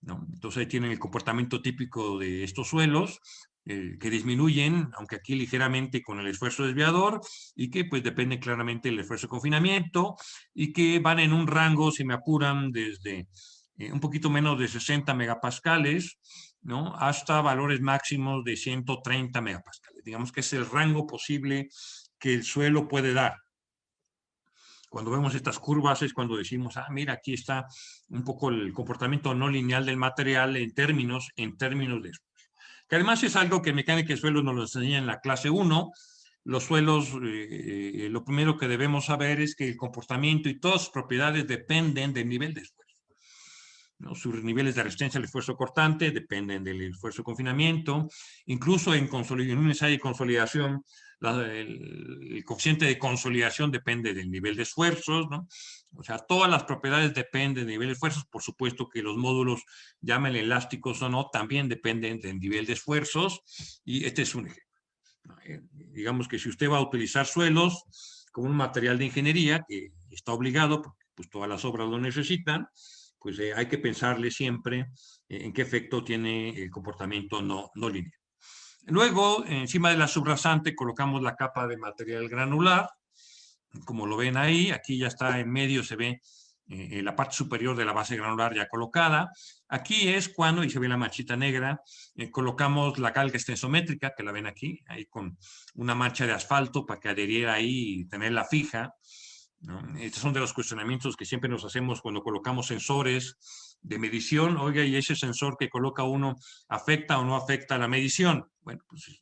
[SPEAKER 1] ¿no? Entonces ahí tienen el comportamiento típico de estos suelos, que disminuyen, aunque aquí ligeramente con el esfuerzo desviador, y que pues depende claramente del esfuerzo de confinamiento, y que van en un rango, si me apuran, desde un poquito menos de 60 megapascales, ¿no? Hasta valores máximos de 130 megapascales. Digamos que es el rango posible que el suelo puede dar. Cuando vemos estas curvas es cuando decimos, mira, aquí está un poco el comportamiento no lineal del material en términos de eso. Que además es algo que mecánica de suelos nos lo enseña en la clase 1. Los suelos, lo primero que debemos saber es que el comportamiento y todas sus propiedades dependen del nivel de esfuerzo, ¿no? Sus niveles de resistencia al esfuerzo cortante dependen del esfuerzo de confinamiento. Incluso en un ensayo de consolidación, el coeficiente de consolidación depende del nivel de esfuerzos, ¿no? O sea, todas las propiedades dependen del nivel de esfuerzos. Por supuesto que los módulos, llámenle elásticos o no, también dependen del nivel de esfuerzos, y este es un ejemplo. Digamos que si usted va a utilizar suelos como un material de ingeniería, que está obligado, porque pues, todas las obras lo necesitan, pues hay que pensarle siempre en qué efecto tiene el comportamiento no lineal. Luego, encima de la subrasante colocamos la capa de material granular, como lo ven ahí. Aquí ya está en medio, se ve la parte superior de la base granular ya colocada. Aquí es cuando, y se ve la manchita negra, colocamos la calca extensométrica, que la ven aquí, ahí con una mancha de asfalto para que adheriera ahí y tenerla fija, ¿no? Estos son de los cuestionamientos que siempre nos hacemos cuando colocamos sensores de medición. Oiga, ¿y ese sensor que coloca uno afecta o no afecta la medición? Bueno, pues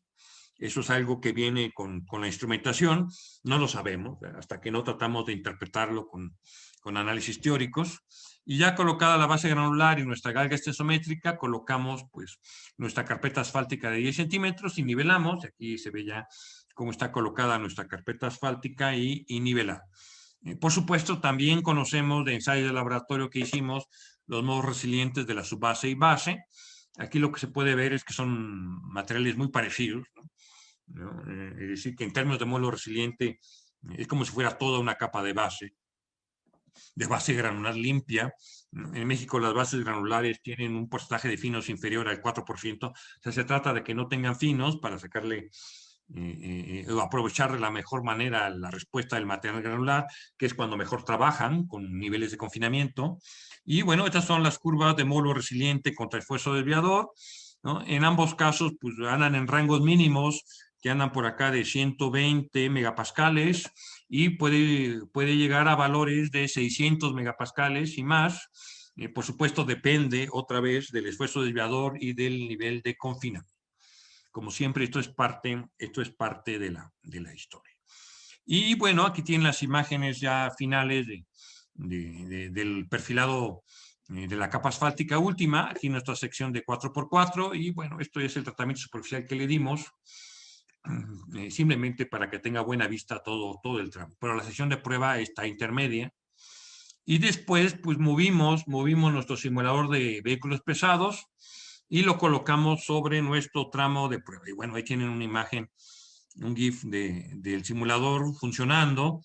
[SPEAKER 1] eso es algo que viene con la instrumentación. No lo sabemos hasta que no tratamos de interpretarlo con análisis teóricos. Y ya colocada la base granular y nuestra galga extensométrica, colocamos pues nuestra carpeta asfáltica de 10 centímetros y nivelamos. Aquí se ve ya cómo está colocada nuestra carpeta asfáltica y nivelada. Por supuesto, también conocemos de ensayos de laboratorio que hicimos los modos resilientes de la subbase y base. Aquí lo que se puede ver es que son materiales muy parecidos, ¿no? Es decir, que en términos de módulo resiliente es como si fuera toda una capa de base granular limpia. En México las bases granulares tienen un porcentaje de finos inferior al 4%. O sea, se trata de que no tengan finos para sacarle o aprovechar de la mejor manera la respuesta del material granular, que es cuando mejor trabajan con niveles de confinamiento. Y bueno, estas son las curvas de módulo resiliente contra esfuerzo desviador, ¿no? En ambos casos, pues andan en rangos mínimos que andan por acá de 120 megapascales y puede llegar a valores de 600 megapascales y más. Por supuesto, depende otra vez del esfuerzo desviador y del nivel de confinamiento. Como siempre, esto es parte de la historia. Y bueno, aquí tienen las imágenes ya finales del perfilado de la capa asfáltica última, aquí nuestra sección de 4x4, y bueno, esto es el tratamiento superficial que le dimos, simplemente para que tenga buena vista todo el tramo. Pero la sesión de prueba está intermedia. Y después, pues movimos nuestro simulador de vehículos pesados y lo colocamos sobre nuestro tramo de prueba. Y bueno, ahí tienen una imagen, un GIF del simulador funcionando.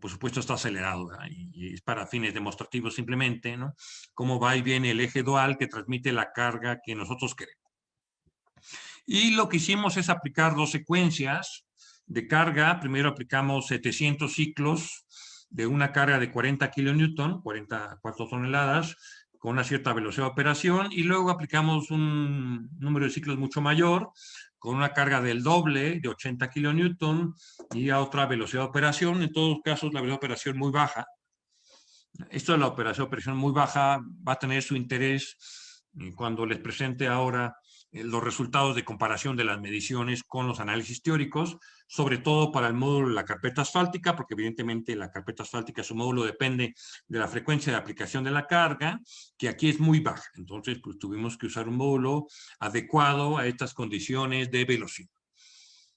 [SPEAKER 1] Por supuesto está acelerado, ¿verdad? Y es para fines demostrativos simplemente, ¿no? Cómo va y viene el eje dual que transmite la carga que nosotros queremos. Y lo que hicimos es aplicar 2 secuencias de carga. Primero aplicamos 700 ciclos de una carga de 40 kilonewton, 44 toneladas, con una cierta velocidad de operación, y luego aplicamos un número de ciclos mucho mayor, con una carga del doble, de 80 kilonewton, y a otra velocidad de operación, en todos casos la velocidad de operación muy baja. Esto de la operación muy baja va a tener su interés cuando les presente ahora los resultados de comparación de las mediciones con los análisis teóricos, sobre todo para el módulo de la carpeta asfáltica, porque evidentemente la carpeta asfáltica, su módulo depende de la frecuencia de aplicación de la carga, que aquí es muy baja. Entonces, pues tuvimos que usar un módulo adecuado a estas condiciones de velocidad,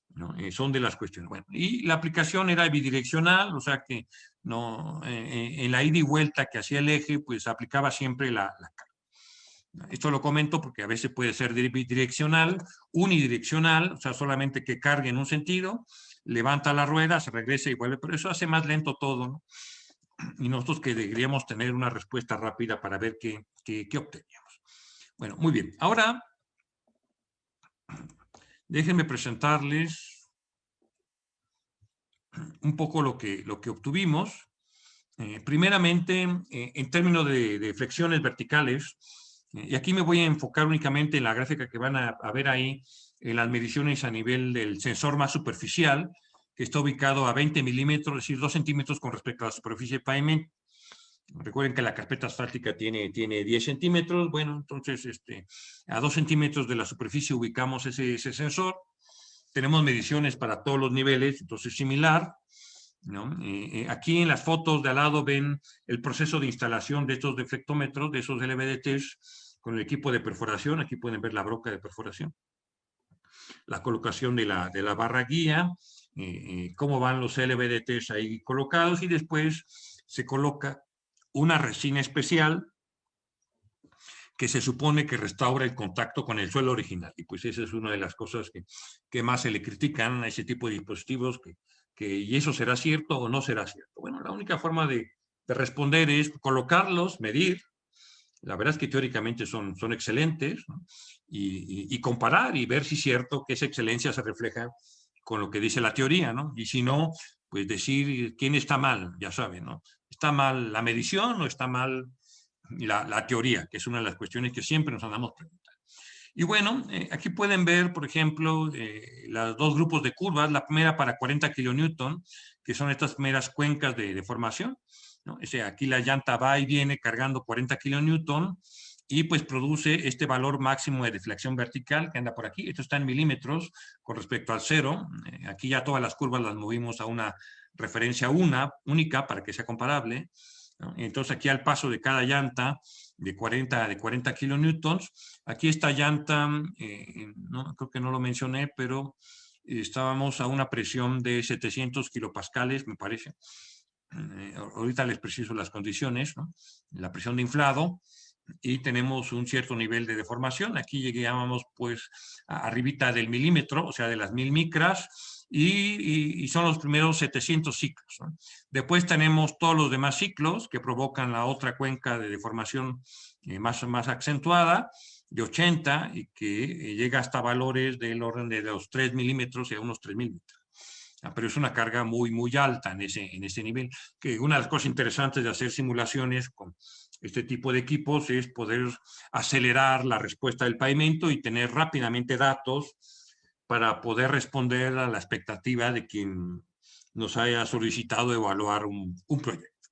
[SPEAKER 1] ¿no? Son de las cuestiones. Bueno, y la aplicación era bidireccional, o sea que no, en la ida y vuelta que hacía el eje, pues aplicaba siempre la carga. Esto lo comento porque a veces puede ser bidireccional, unidireccional, o sea, solamente que cargue en un sentido, levanta la rueda, se regresa y vuelve, pero eso hace más lento todo, ¿no? Y nosotros que deberíamos tener una respuesta rápida para ver qué obteníamos. Bueno, muy bien. Ahora, déjenme presentarles un poco lo que obtuvimos. Primeramente, en términos de flexiones verticales, y aquí me voy a enfocar únicamente en la gráfica que van a ver ahí, en las mediciones a nivel del sensor más superficial, que está ubicado a 20 milímetros, es decir, 2 centímetros con respecto a la superficie de pavimento. Recuerden que la carpeta asfáltica tiene 10 centímetros, bueno, entonces a 2 centímetros de la superficie ubicamos ese sensor. Tenemos mediciones para todos los niveles, entonces similar, ¿no? Aquí en las fotos de al lado ven el proceso de instalación de estos deflectómetros, de esos LVDTs, con el equipo de perforación. Aquí pueden ver la broca de perforación. La colocación de la barra guía, cómo van los LVDTs ahí colocados, y después se coloca una resina especial que se supone que restaura el contacto con el suelo original. Y pues esa es una de las cosas que más se le critican a ese tipo de dispositivos, y eso será cierto o no será cierto. Bueno, la única forma de responder es colocarlos, medir. La verdad es que teóricamente son excelentes, ¿no? Y comparar y ver si es cierto que esa excelencia se refleja con lo que dice la teoría, ¿no? Y si no, pues decir quién está mal, ya saben, ¿no? ¿Está mal la medición o está mal la teoría? Que es una de las cuestiones que siempre nos andamos preguntando. Y bueno, aquí pueden ver, por ejemplo, los 2 grupos de curvas. La primera para 40 kilonewton, que son estas primeras cuencas de deformación, ¿no? O sea, aquí la llanta va y viene cargando 40 kilonewton y pues produce este valor máximo de deflexión vertical que anda por aquí. Esto está en milímetros con respecto al 0. Aquí ya todas las curvas las movimos a una referencia única para que sea comparable, ¿no? Entonces aquí al paso de cada llanta de 40 kilonewtons, aquí esta llanta, no, creo que no lo mencioné, pero estábamos a una presión de 700 kilopascales, me parece. Ahorita les preciso las condiciones, ¿no? La presión de inflado, y tenemos un cierto nivel de deformación. Aquí llegamos pues arribita del milímetro, o sea, de las 1000 micras, y son los primeros 700 ciclos, ¿no? Después tenemos todos los demás ciclos que provocan la otra cuenca de deformación más acentuada, de 80, y que llega hasta valores del orden de los 3 milímetros y a unos 3000 metros. Pero es una carga muy alta en ese nivel. Que una de las cosas interesantes de hacer simulaciones con este tipo de equipos es poder acelerar la respuesta del pavimento y tener rápidamente datos para poder responder a la expectativa de quien nos haya solicitado evaluar un proyecto.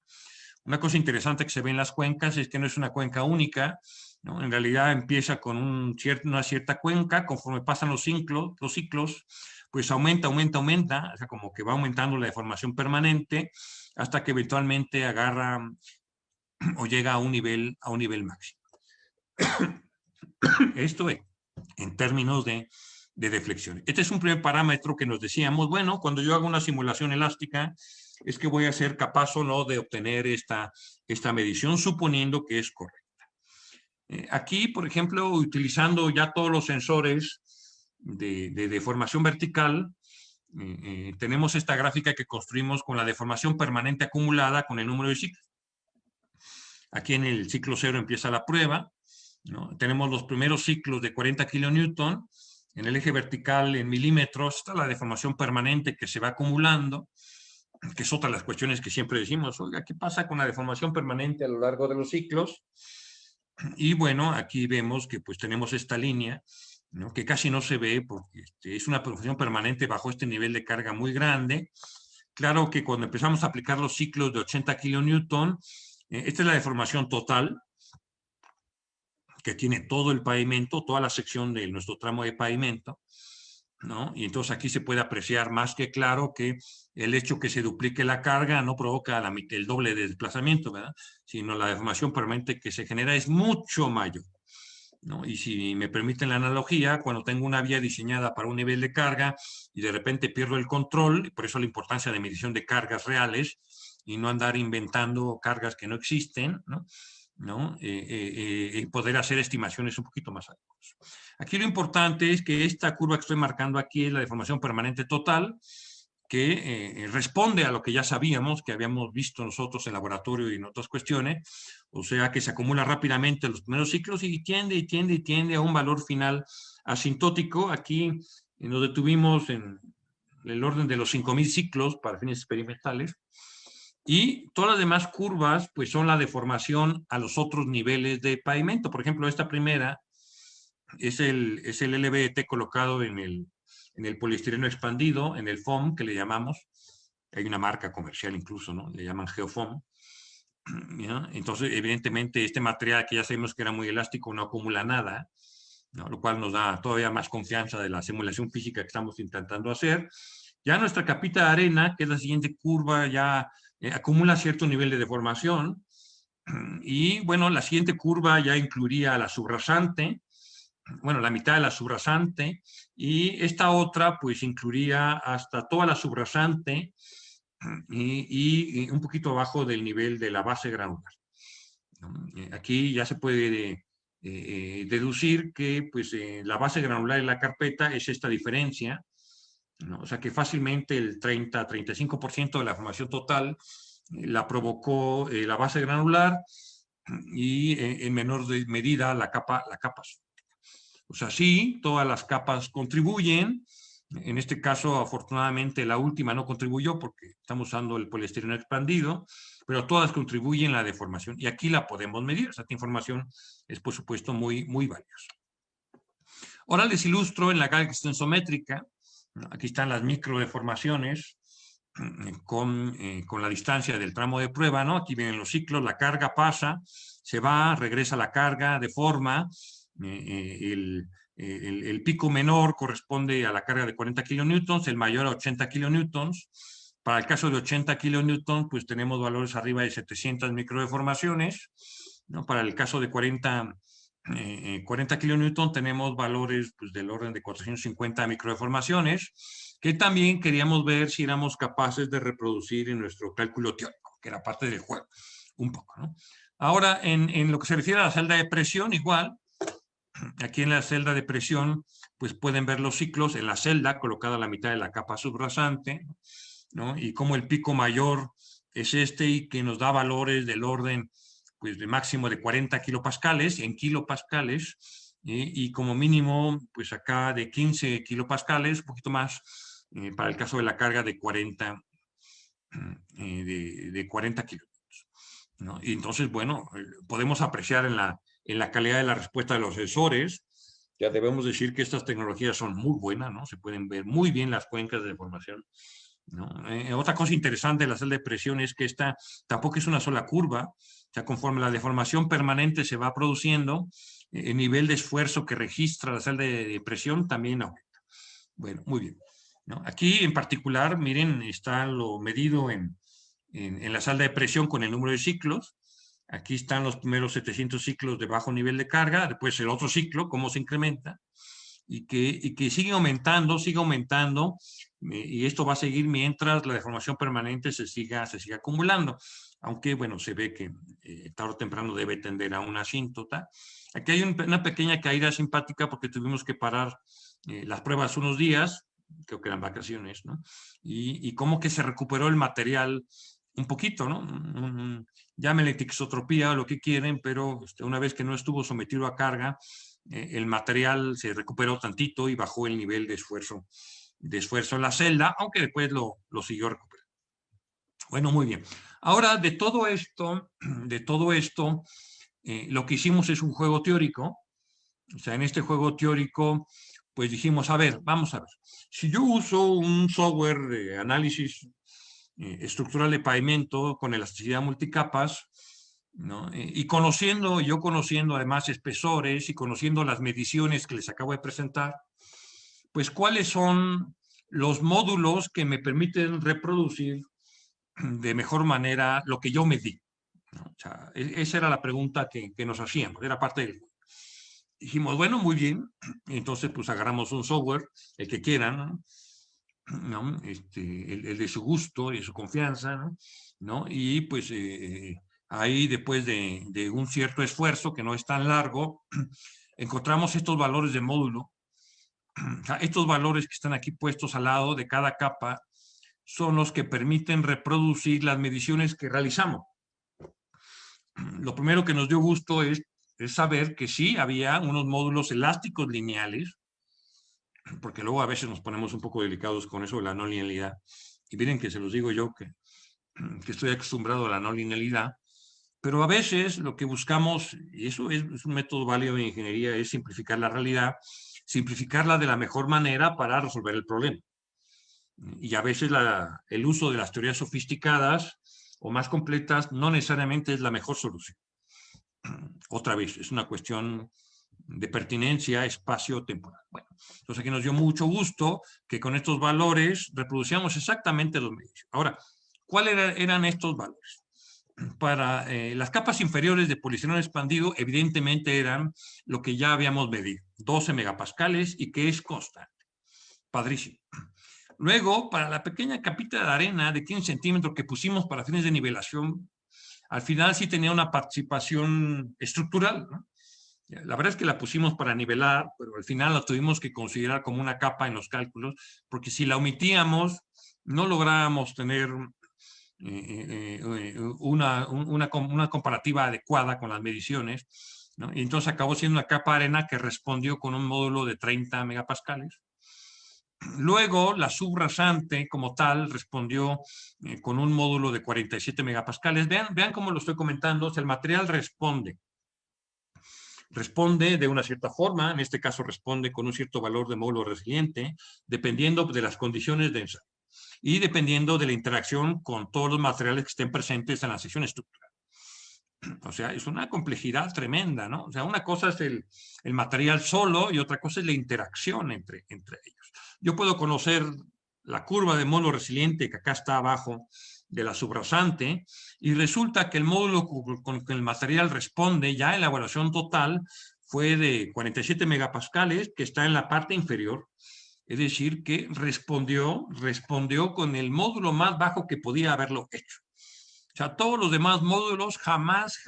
[SPEAKER 1] Una cosa interesante que se ve en las cuencas es que no es una cuenca única, ¿no? En realidad empieza con una cierta cuenca, conforme pasan los ciclos, pues aumenta, o sea, como que va aumentando la deformación permanente hasta que eventualmente agarra o llega a un nivel máximo. Esto es, en términos de deflexión. Este es un primer parámetro que nos decíamos, bueno, cuando yo hago una simulación elástica, es que voy a ser capaz o no de obtener esta medición, suponiendo que es correcta. Aquí, por ejemplo, utilizando ya todos los sensores de deformación vertical, tenemos esta gráfica que construimos con la deformación permanente acumulada con el número de ciclos. Aquí en el ciclo 0 empieza la prueba, ¿no? Tenemos los primeros ciclos de 40 kilonewton, en el eje vertical en milímetros está la deformación permanente que se va acumulando, que es otra de las cuestiones que siempre decimos, oiga, ¿qué pasa con la deformación permanente a lo largo de los ciclos? Y bueno, aquí vemos que pues tenemos esta línea, ¿no? Que casi no se ve porque es una deformación permanente bajo este nivel de carga muy grande. Claro que cuando empezamos a aplicar los ciclos de 80 kilonewton, esta es la deformación total, que tiene todo el pavimento, toda la sección de nuestro tramo de pavimento, ¿no? Y entonces aquí se puede apreciar más que claro que el hecho que se duplique la carga no provoca el doble de desplazamiento, ¿verdad? Sino la deformación permanente que se genera es mucho mayor, ¿no? Y si me permiten la analogía, cuando tengo una vía diseñada para un nivel de carga y de repente pierdo el control, por eso la importancia de medición de cargas reales y no andar inventando cargas que no existen, ¿no? Poder hacer estimaciones un poquito más adecuadas. Aquí lo importante es que esta curva que estoy marcando aquí es la deformación permanente total, que responde a lo que ya sabíamos, que habíamos visto nosotros en laboratorio y en otras cuestiones, o sea que se acumula rápidamente en los primeros ciclos y tiende a un valor final asintótico. Aquí nos detuvimos en el orden de los 5000 ciclos para fines experimentales, y todas las demás curvas pues son la deformación a los otros niveles de pavimento. Por ejemplo, esta primera es el LVT colocado en el poliestireno expandido, en el foam que le llamamos. Hay una marca comercial incluso, ¿no? Le llaman Geofoam. ¿Ya? Entonces, evidentemente, este material que ya sabemos que era muy elástico no acumula nada, ¿no? Lo cual nos da todavía más confianza de la simulación física que estamos intentando hacer. Ya nuestra capita de arena, que es la siguiente curva, ya acumula cierto nivel de deformación. Y bueno, la siguiente curva ya incluiría la subrasante, bueno, la mitad de la subrasante, y esta otra pues incluiría hasta toda la subrasante y un poquito abajo del nivel de la base granular. Aquí ya se puede deducir que pues, la base granular de la carpeta es esta diferencia, ¿no? O sea que fácilmente el 30-35% de la formación total la provocó la base granular y en menor medida la capa. O sea, sí, todas las capas contribuyen. En este caso, afortunadamente, la última no contribuyó porque estamos usando el poliestireno expandido, pero todas contribuyen a la deformación y aquí la podemos medir. Esta información es, por supuesto, muy valiosa. Ahora les ilustro en la carga extensométrica. Aquí están las microdeformaciones con la distancia del tramo de prueba, ¿no? Aquí vienen los ciclos, la carga pasa, se va, regresa la carga, deforma. El pico menor corresponde a la carga de 40 kilonewtons, el mayor a 80 kilonewtons. Para el caso de 80 kilonewtons, pues tenemos valores arriba de 700 microdeformaciones, ¿no? Para el caso de 40 kilonewtons tenemos valores pues, del orden de 450 microdeformaciones, que también queríamos ver si éramos capaces de reproducir en nuestro cálculo teórico, que era parte del juego, un poco, ¿no? Ahora, en lo que se refiere a la celda de presión, igual, aquí en la celda de presión, pues pueden ver los ciclos en la celda colocada a la mitad de la capa subrasante, ¿no? Y cómo el pico mayor es este y que nos da valores del orden, pues, de máximo de 40 kilopascales, en kilopascales, y como mínimo, pues acá de 15 kilopascales, un poquito más, para el caso de la carga de 40, de 40 kilómetros, ¿no? Y entonces, bueno, podemos apreciar en la calidad de la respuesta de los sensores. Ya debemos decir que estas tecnologías son muy buenas, ¿no? Se pueden ver muy bien las cuencas de deformación, ¿no? Otra cosa interesante de la celda de presión es que esta tampoco es una sola curva. O sea, conforme la deformación permanente se va produciendo, el nivel de esfuerzo que registra la celda de presión también aumenta. Bueno, muy bien, ¿no? Aquí en particular, miren, está lo medido en la celda de presión con el número de ciclos. Aquí están los primeros 700 ciclos de bajo nivel de carga, después el otro ciclo, cómo se incrementa, y que sigue aumentando, y esto va a seguir mientras la deformación permanente se siga acumulando, aunque, bueno, se ve que tarde o temprano debe tender a una asíntota. Aquí hay una pequeña caída simpática porque tuvimos que parar las pruebas unos días, creo que eran vacaciones, ¿no? Y como que se recuperó el material un poquito, ¿no? Llámenle tixotropía o lo que quieren, pero una vez que no estuvo sometido a carga, el material se recuperó tantito y bajó el nivel de esfuerzo en la celda, aunque después lo siguió recuperando. Bueno, muy bien. Ahora, de todo esto, lo que hicimos es un juego teórico. O sea, en este juego teórico, pues dijimos, a ver, vamos a ver. Si yo uso un software de análisis estructural de pavimento con elasticidad multicapas, ¿no? Y yo conociendo además espesores y conociendo las mediciones que les acabo de presentar, pues cuáles son los módulos que me permiten reproducir de mejor manera lo que yo medí, ¿no? O sea, esa era la pregunta que nos hacíamos, era parte del... Dijimos, bueno, muy bien, entonces pues agarramos un software, el que quieran, ¿no? El de su gusto y de su confianza, ¿no? Y pues ahí después de un cierto esfuerzo que no es tan largo, encontramos estos valores de módulo. O sea, estos valores que están aquí puestos al lado de cada capa son los que permiten reproducir las mediciones que realizamos. Lo primero que nos dio gusto es saber que sí había unos módulos elásticos lineales, porque luego a veces nos ponemos un poco delicados con eso de la no linealidad. Y miren que se los digo yo que estoy acostumbrado a la no linealidad, pero a veces lo que buscamos, y eso es un método válido de ingeniería, es simplificar la realidad, simplificarla de la mejor manera para resolver el problema. Y a veces el uso de las teorías sofisticadas o más completas no necesariamente es la mejor solución. Otra vez, es una cuestión de pertinencia espacio-temporal. Bueno, entonces aquí nos dio mucho gusto que con estos valores reproducíamos exactamente los medios. Ahora, ¿cuáles eran estos valores? Para las capas inferiores de poliestireno expandido, evidentemente eran lo que ya habíamos medido, 12 megapascales y que es constante. Padrísimo. Luego, para la pequeña capita de arena de 15 centímetros que pusimos para fines de nivelación, al final sí tenía una participación estructural, ¿no? La verdad es que la pusimos para nivelar, pero al final la tuvimos que considerar como una capa en los cálculos, porque si la omitíamos, no lográbamos tener una comparativa adecuada con las mediciones, ¿no? Y entonces acabó siendo una capa de arena que respondió con un módulo de 30 megapascales. Luego, la subrasante como tal respondió con un módulo de 47 megapascales. Vean cómo lo estoy comentando. O sea, el material responde de una cierta forma, en este caso responde con un cierto valor de módulo resiliente, dependiendo de las condiciones de ensayo y dependiendo de la interacción con todos los materiales que estén presentes en la sección estructural. O sea, es una complejidad tremenda, ¿no? O sea, una cosa es el material solo y otra cosa es la interacción entre ellos. Yo puedo conocer la curva de módulo resiliente que acá está abajo de la subrasante y resulta que el módulo con que el material responde ya en la evaluación total fue de 47 megapascales, que está en la parte inferior. Es decir, que respondió con el módulo más bajo que podía haberlo hecho. O sea, todos los demás módulos jamás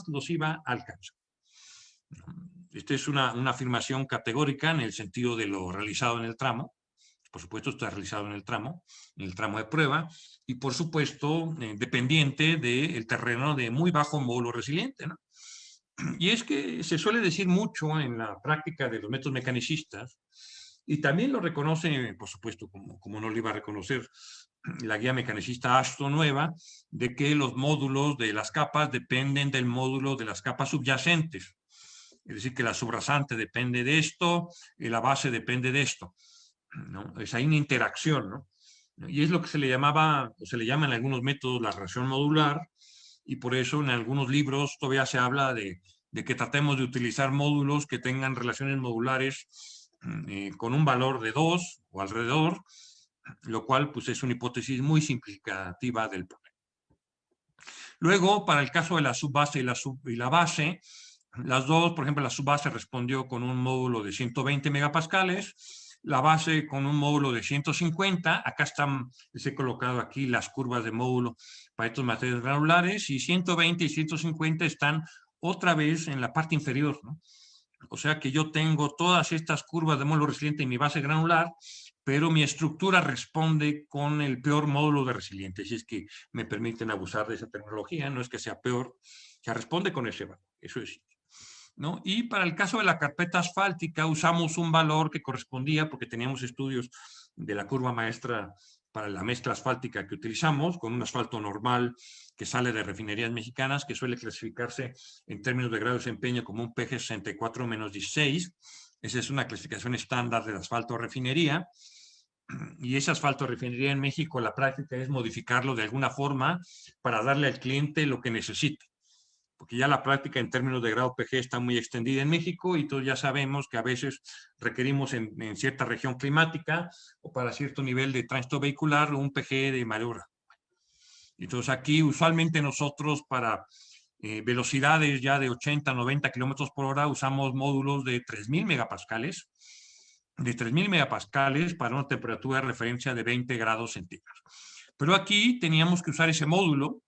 [SPEAKER 1] los iba a alcanzar. Esta es una afirmación categórica en el sentido de lo realizado en el tramo. Por supuesto, está realizado en el tramo de prueba, y por supuesto, dependiente del terreno de muy bajo módulo resiliente, ¿no? Y es que se suele decir mucho en la práctica de los métodos mecanicistas, y también lo reconoce, por supuesto, como no lo iba a reconocer la guía mecanicista Ashton nueva, de que los módulos de las capas dependen del módulo de las capas subyacentes. Es decir, que la subrasante depende de esto y la base depende de esto, ¿no? Hay una interacción, ¿no? Y es lo que se le llamaba, o se le llama en algunos métodos la relación modular, y por eso en algunos libros todavía se habla de que tratemos de utilizar módulos que tengan relaciones modulares con un valor de 2 o alrededor, lo cual pues es una hipótesis muy simplificativa del problema. Luego, para el caso de la subbase y la base, las dos, por ejemplo, la subbase respondió con un módulo de 120 megapascales, la base con un módulo de 150. Acá están, les he colocado aquí las curvas de módulo para estos materiales granulares, y 120 y 150 están otra vez en la parte inferior, ¿no? O sea que yo tengo todas estas curvas de módulo resiliente en mi base granular, pero mi estructura responde con el peor módulo de resiliente, si es que me permiten abusar de esa tecnología. No es que sea peor, ya responde con ese valor, eso es, ¿no? Y para el caso de la carpeta asfáltica usamos un valor que correspondía, porque teníamos estudios de la curva maestra para la mezcla asfáltica que utilizamos, con un asfalto normal que sale de refinerías mexicanas, que suele clasificarse en términos de grado de desempeño como un PG 64-16. Esa es una clasificación estándar del asfalto refinería. Y ese asfalto refinería en México, la práctica es modificarlo de alguna forma para darle al cliente lo que necesite, porque ya la práctica en términos de grado PG está muy extendida en México, y todos ya sabemos que a veces requerimos en cierta región climática o para cierto nivel de tránsito vehicular un PG de mayor. Entonces aquí usualmente nosotros para velocidades ya de 80, 90 kilómetros por hora usamos módulos de 3000 megapascales, para una temperatura de referencia de 20 grados centígrados. Pero aquí teníamos que usar ese módulo,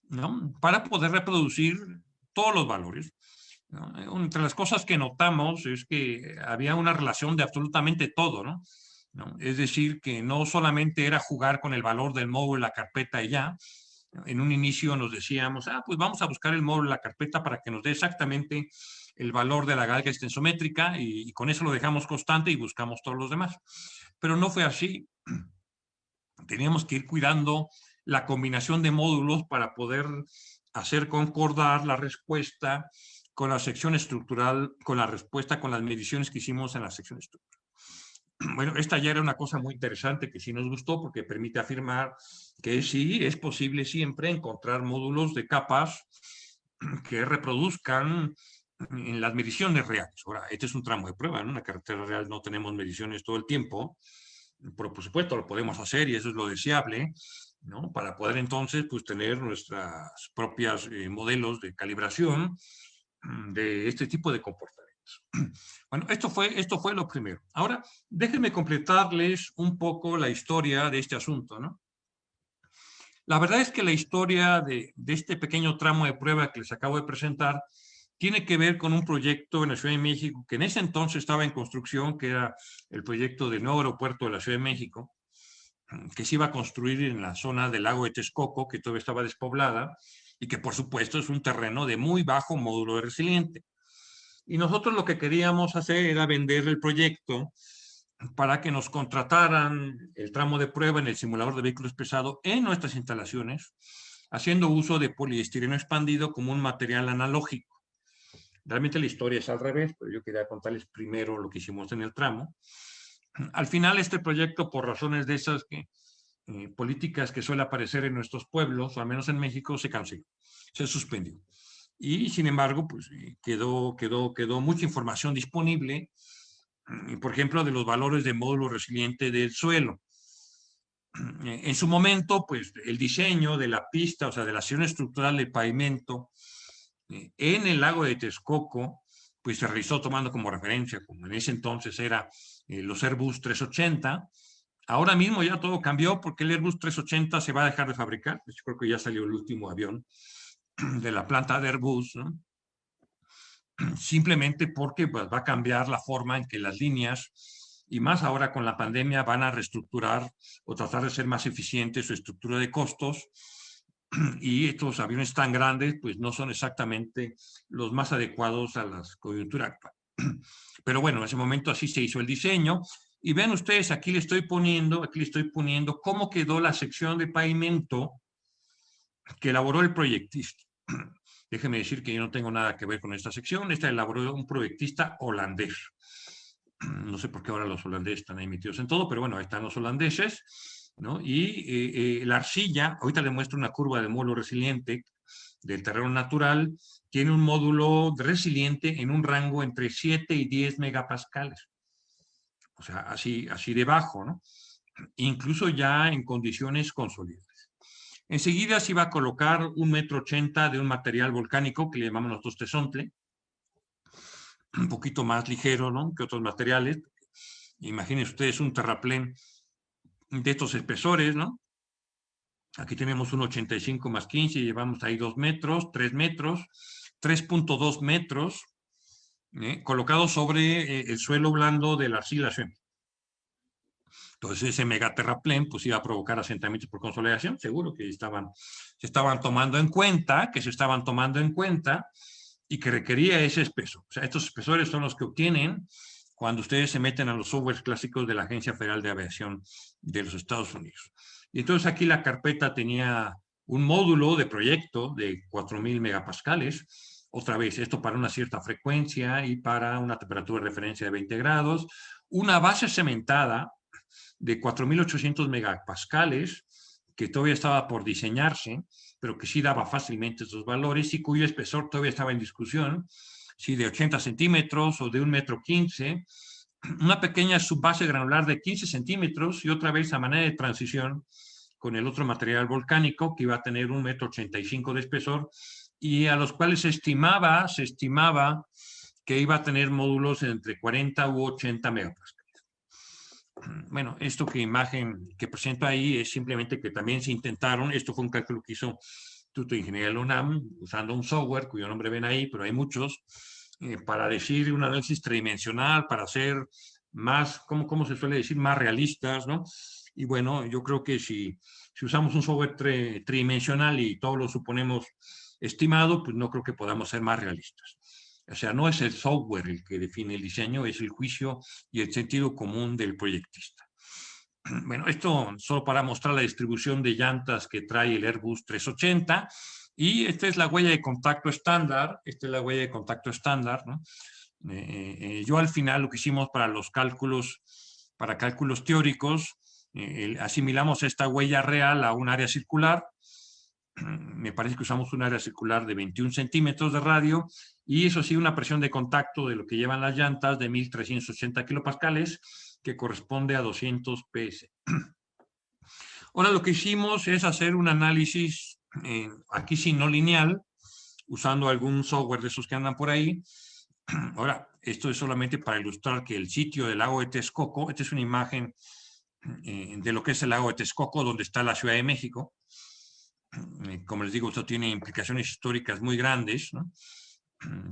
[SPEAKER 1] ¿no?, para poder reproducir todos los valores, ¿no? Entre las cosas que notamos es que había una relación de absolutamente todo, ¿no? Es decir, que no solamente era jugar con el valor del módulo de la carpeta y ya. En un inicio nos decíamos, pues vamos a buscar el módulo de la carpeta para que nos dé exactamente el valor de la galga extensométrica, y con eso lo dejamos constante y buscamos todos los demás. Pero no fue así. Teníamos que ir cuidando la combinación de módulos para poder hacer concordar la respuesta con la sección estructural, con la respuesta con las mediciones que hicimos en la sección estructural. Bueno, esta ya era una cosa muy interesante que sí nos gustó, porque permite afirmar que sí es posible siempre encontrar módulos de capas que reproduzcan en las mediciones reales. Ahora, este es un tramo de prueba, ¿no? En la carretera real no tenemos mediciones todo el tiempo, pero por supuesto lo podemos hacer, y eso es lo deseable, ¿no? Para poder entonces pues tener nuestras propias modelos de calibración de este tipo de comportamientos. Bueno, esto fue lo primero. Ahora, déjenme completarles un poco la historia de este asunto, ¿no? La verdad es que la historia de este pequeño tramo de prueba que les acabo de presentar tiene que ver con un proyecto en la Ciudad de México que en ese entonces estaba en construcción, que era el proyecto del nuevo aeropuerto de la Ciudad de México, que se iba a construir en la zona del lago de Texcoco, que todavía estaba despoblada, y que por supuesto es un terreno de muy bajo módulo de resiliente. Y nosotros lo que queríamos hacer era vender el proyecto para que nos contrataran el tramo de prueba en el simulador de vehículos pesados en nuestras instalaciones, haciendo uso de poliestireno expandido como un material analógico. Realmente la historia es al revés, pero yo quería contarles primero lo que hicimos en el tramo. Al final, este proyecto, por razones de esas políticas que suele aparecer en nuestros pueblos, o al menos en México, se canceló, se suspendió. Y sin embargo, pues quedó mucha información disponible, por ejemplo, de los valores de módulo resiliente del suelo. En su momento, pues el diseño de la pista, o sea, de la acción estructural del pavimento en el lago de Texcoco, pues se realizó tomando como referencia, como en ese entonces era los Airbus 380, Ahora mismo ya todo cambió porque el Airbus 380 se va a dejar de fabricar. Yo creo que ya salió el último avión de la planta de Airbus, ¿no? Simplemente porque pues, va a cambiar la forma en que las líneas, y más ahora con la pandemia, van a reestructurar o tratar de ser más eficientes su estructura de costos, y estos aviones tan grandes pues no son exactamente los más adecuados a la coyuntura actual. Pero bueno, en ese momento así se hizo el diseño. Y vean ustedes, aquí le estoy poniendo cómo quedó la sección de pavimento que elaboró el proyectista. Déjeme decir que yo no tengo nada que ver con esta sección. Esta elaboró un proyectista holandés. No sé por qué ahora los holandeses están ahí metidos en todo, pero bueno, ahí están los holandeses, ¿no? Y la arcilla, ahorita le muestro una curva de módulo resiliente del terreno natural, tiene un módulo resiliente en un rango entre 7 y 10 megapascales. O sea, así de bajo, ¿no? Incluso ya en condiciones consolidadas. Enseguida se iba a colocar 1,80 m de un material volcánico que le llamamos nosotros tesontle, un poquito más ligero, ¿no?, que otros materiales. Imagínense ustedes un terraplén de estos espesores, ¿no? Aquí tenemos un 85 más 15, llevamos ahí 2 metros, 3 metros, 3.2 metros, colocado sobre el suelo blando de la arcilla. Entonces ese megaterraplén pues iba a provocar asentamientos por consolidación, seguro que se estaban tomando en cuenta, y que requería ese espeso. O sea, estos espesores son los que obtienen cuando ustedes se meten a los softwares clásicos de la Agencia Federal de Aviación de los Estados Unidos. Y entonces aquí la carpeta tenía un módulo de proyecto de 4,000 megapascales, otra vez, esto para una cierta frecuencia y para una temperatura de referencia de 20 grados, una base cementada de 4,800 megapascales, que todavía estaba por diseñarse, pero que sí daba fácilmente esos valores y cuyo espesor todavía estaba en discusión, si de 80 centímetros o de 1,15 m, una pequeña subbase granular de 15 centímetros y otra vez a manera de transición con el otro material volcánico que iba a tener 1,85 m de espesor y a los cuales se estimaba que iba a tener módulos entre 40 u 80 megapascales. Bueno, esto que imagen que presento ahí es simplemente que también se intentaron, esto fue un cálculo que hizo Instituto de Ingeniería de la UNAM, usando un software cuyo nombre ven ahí, pero hay muchos, para decir un análisis tridimensional, para hacer más, ¿cómo se suele decir? Más realistas, ¿no? Y bueno, yo creo que si usamos un software tridimensional y todo lo suponemos estimado, pues no creo que podamos ser más realistas. O sea, no es el software el que define el diseño, es el juicio y el sentido común del proyectista. Bueno, esto solo para mostrar la distribución de llantas que trae el Airbus 380, y esta es la huella de contacto estándar, ¿no? Yo al final lo que hicimos para los cálculos, para cálculos teóricos, asimilamos esta huella real a un área circular. Me parece que usamos un área circular de 21 centímetros de radio, y eso sí, una presión de contacto de lo que llevan las llantas de 1,380 kilopascales, que corresponde a 200 PS. Ahora lo que hicimos es hacer un análisis, aquí sí no lineal, usando algún software de esos que andan por ahí. Ahora, esto es solamente para ilustrar que el sitio del lago de Texcoco, esta es una imagen de lo que es el lago de Texcoco, donde está la Ciudad de México. Como les digo, esto tiene implicaciones históricas muy grandes, ¿no?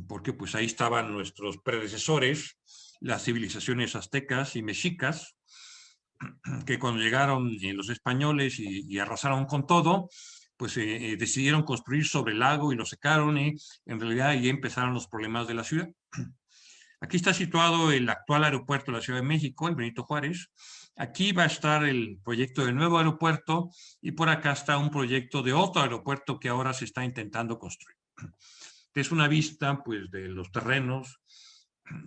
[SPEAKER 1] Porque pues ahí estaban nuestros predecesores, las civilizaciones aztecas y mexicas, que cuando llegaron los españoles y arrasaron con todo, pues decidieron construir sobre el lago y lo secaron, y en realidad ahí empezaron los problemas de la ciudad. Aquí está situado el actual aeropuerto de la Ciudad de México, el Benito Juárez. Aquí va a estar el proyecto del nuevo aeropuerto, y por acá está un proyecto de otro aeropuerto que ahora se está intentando construir. Es una vista pues de los terrenos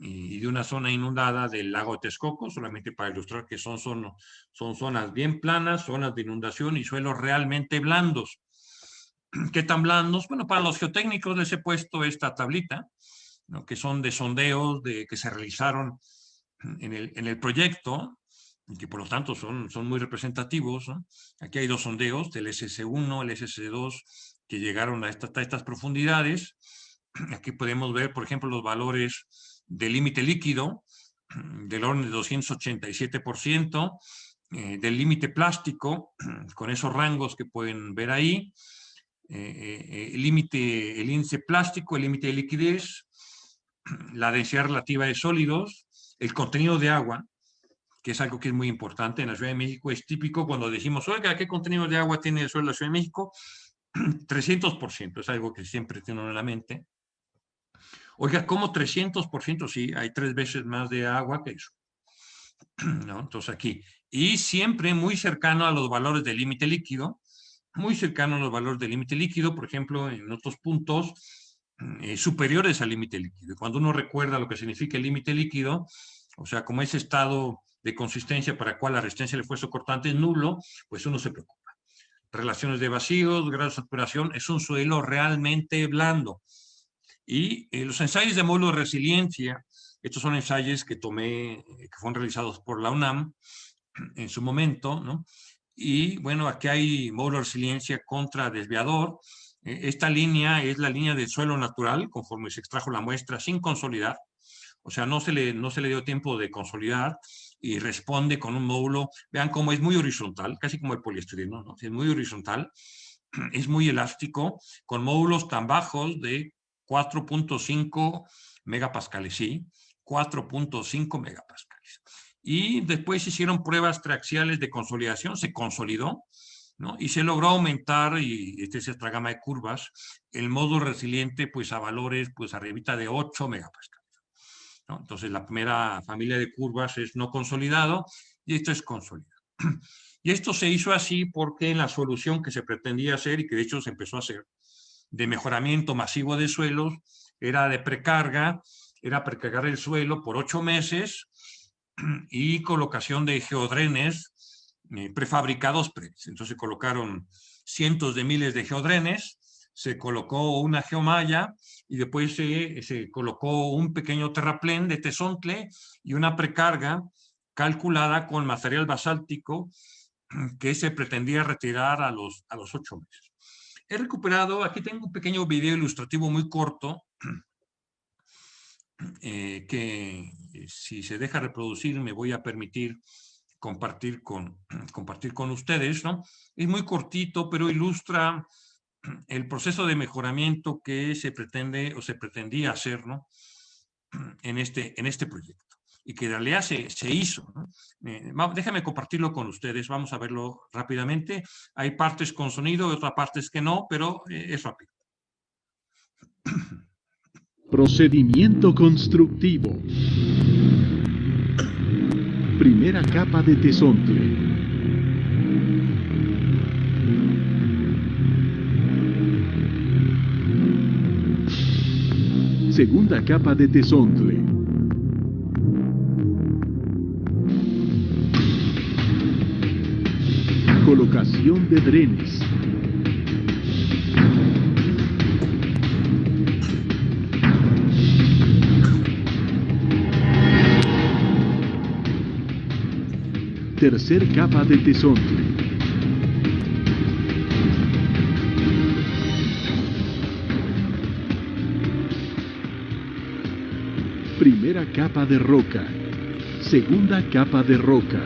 [SPEAKER 1] y de una zona inundada del lago de Texcoco, solamente para ilustrar que son zonas bien planas, zonas de inundación y suelos realmente blandos. ¿Qué tan blandos? Bueno, para los geotécnicos les he puesto esta tablita, ¿no?, que son de sondeos que se realizaron en el proyecto, y que por lo tanto son muy representativos, ¿no? Aquí hay 2 sondeos, del SS1, el SS2, que llegaron a estas profundidades. Aquí podemos ver, por ejemplo, los valores del límite líquido, del orden de 287%, del límite plástico, con esos rangos que pueden ver ahí, el índice plástico, el límite de liquidez, la densidad relativa de sólidos, el contenido de agua, que es algo que es muy importante en la Ciudad de México. Es típico cuando decimos, oiga, ¿qué contenido de agua tiene el suelo de la Ciudad de México? 300%, es algo que siempre tiene en la mente. Oiga, ¿cómo 300%? Sí, hay 3 veces más de agua que eso. ¿No? Entonces aquí, y siempre muy cercano a los valores del límite líquido, muy cercano a los valores del límite líquido, por ejemplo, en otros puntos superiores al límite líquido. Cuando uno recuerda lo que significa el límite líquido, o sea, como ese estado de consistencia para el cual la resistencia al esfuerzo cortante es nulo, pues uno se preocupa. Relaciones de vacíos, grado de saturación, es un suelo realmente blando. Y los ensayos de módulo de resiliencia, estos son ensayos que tomé, que fueron realizados por la UNAM en su momento, ¿no? Y bueno, aquí hay módulo de resiliencia contra desviador. Esta línea es la línea del suelo natural, conforme se extrajo la muestra sin consolidar. O sea, no se le dio tiempo de consolidar y responde con un módulo. Vean cómo es muy horizontal, casi como el poliestireno, ¿no? Es muy horizontal, es muy elástico, con módulos tan bajos de 4.5 megapascales, ¿sí? 4.5 megapascales. Y después se hicieron pruebas triaxiales de consolidación, se consolidó, ¿no? Y se logró aumentar, y esta es esta gama de curvas, el módulo resiliente pues a valores pues arribita de 8 megapascales, ¿no? Entonces la primera familia de curvas es no consolidado y esto es consolidado. Y esto se hizo así porque en la solución que se pretendía hacer, y que de hecho se empezó a hacer, de mejoramiento masivo de suelos, era de precarga, era precargar el suelo por 8 meses y colocación de geodrenes prefabricados previos. Entonces se colocaron cientos de miles de geodrenes, se colocó una geomalla y después se colocó un pequeño terraplén de tesontle y una precarga calculada con material basáltico que se pretendía retirar a los 8 meses. He recuperado, aquí tengo un pequeño video ilustrativo muy corto, que si se deja reproducir me voy a permitir compartir con ustedes, ¿no? Es muy cortito, pero ilustra el proceso de mejoramiento que se pretende o se pretendía hacer, ¿no? En este proyecto y que en realidad se hizo, ¿no? Déjame compartirlo con ustedes, vamos a verlo rápidamente. Hay partes con sonido y otras partes que no, pero es rápido.
[SPEAKER 2] Procedimiento constructivo. Primera capa de tesontle. Segunda capa de tesontle. Colocación de drenes. Tercer capa de tesontle. Primera capa de roca. Segunda capa de roca.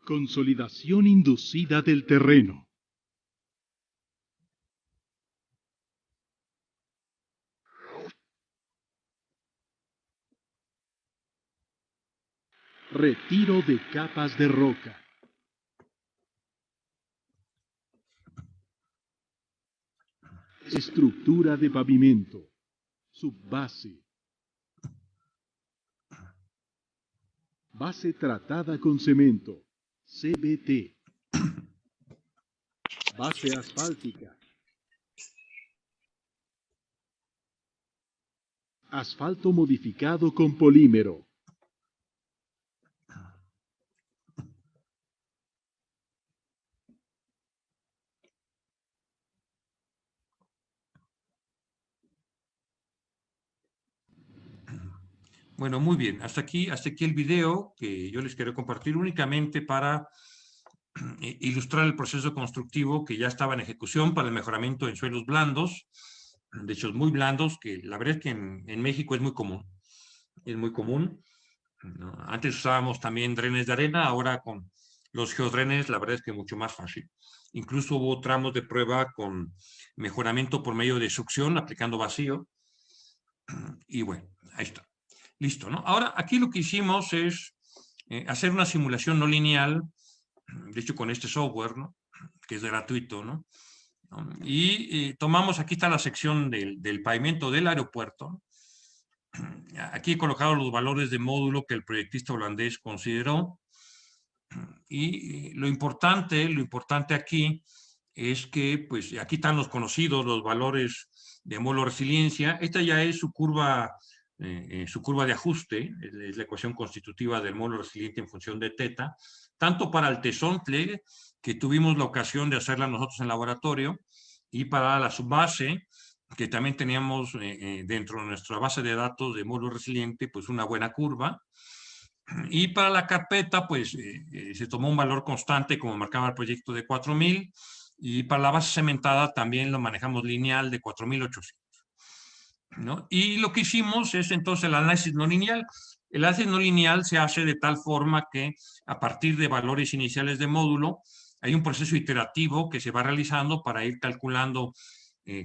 [SPEAKER 2] Consolidación inducida del terreno. Retiro de capas de roca. Estructura de pavimento. Subbase. Base tratada con cemento. CBT. Base asfáltica. Asfalto modificado con polímero.
[SPEAKER 1] Bueno, muy bien. Hasta aquí el video que yo les quiero compartir únicamente para ilustrar el proceso constructivo que ya estaba en ejecución para el mejoramiento en suelos blandos, de hecho muy blandos, que la verdad es que en México es muy común. Es muy común, ¿no? Antes usábamos también drenes de arena, ahora con los geodrenes la verdad es que mucho más fácil. Incluso hubo tramos de prueba con mejoramiento por medio de succión, aplicando vacío. Y bueno, ahí está. Listo, ¿no? Ahora, aquí lo que hicimos es hacer una simulación no lineal, de hecho con este software, ¿no? Que es gratuito, ¿no? Y tomamos, aquí está la sección del pavimento del aeropuerto. Aquí he colocado los valores de módulo que el proyectista holandés consideró. Y lo importante aquí es que, pues, aquí están los conocidos, los valores de módulo resiliencia. Esta ya es su curva de ajuste, es la ecuación constitutiva del módulo resiliente en función de teta, tanto para el tesontle, que tuvimos la ocasión de hacerla nosotros en laboratorio, y para la subbase, que también teníamos dentro de nuestra base de datos de módulo resiliente, pues una buena curva. Y para la carpeta, pues se tomó un valor constante, como marcaba el proyecto, de 4000, y para la base cementada también lo manejamos lineal de 4800. ¿No? Y lo que hicimos es entonces el análisis no lineal. El análisis no lineal se hace de tal forma que a partir de valores iniciales de módulo hay un proceso iterativo que se va realizando para ir calculando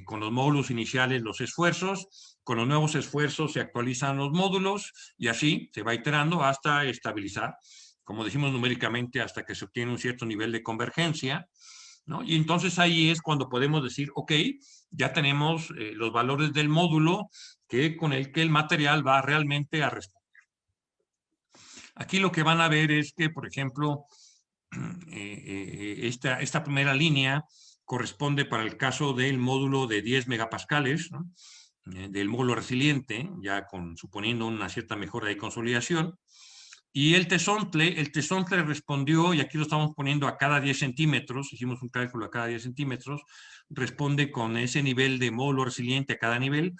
[SPEAKER 1] con los módulos iniciales los esfuerzos, con los nuevos esfuerzos se actualizan los módulos y así se va iterando hasta estabilizar, como decimos numéricamente, hasta que se obtiene un cierto nivel de convergencia, ¿no? Y entonces ahí es cuando podemos decir, ok, ya tenemos los valores del módulo con el que el material va realmente a responder. Aquí lo que van a ver es que, por ejemplo, esta primera línea corresponde para el caso del módulo de 10 megapascales, ¿no? Del módulo resiliente, ya suponiendo una cierta mejora de consolidación. Y el tesontle respondió, y aquí lo estamos poniendo a cada 10 centímetros, hicimos un cálculo a cada 10 centímetros, responde con ese nivel de módulo resiliente a cada nivel.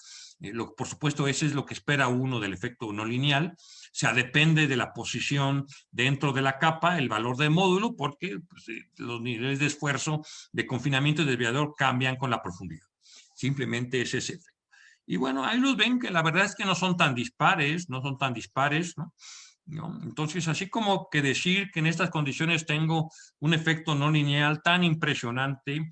[SPEAKER 1] Por supuesto, ese es lo que espera uno del efecto no lineal. O sea, depende de la posición dentro de la capa, el valor del módulo, porque pues, los niveles de esfuerzo de confinamiento y desviador cambian con la profundidad. Simplemente es ese efecto. Y bueno, ahí los ven que la verdad es que no son tan dispares, ¿no? ¿No? Entonces, así como que decir que en estas condiciones tengo un efecto no lineal tan impresionante,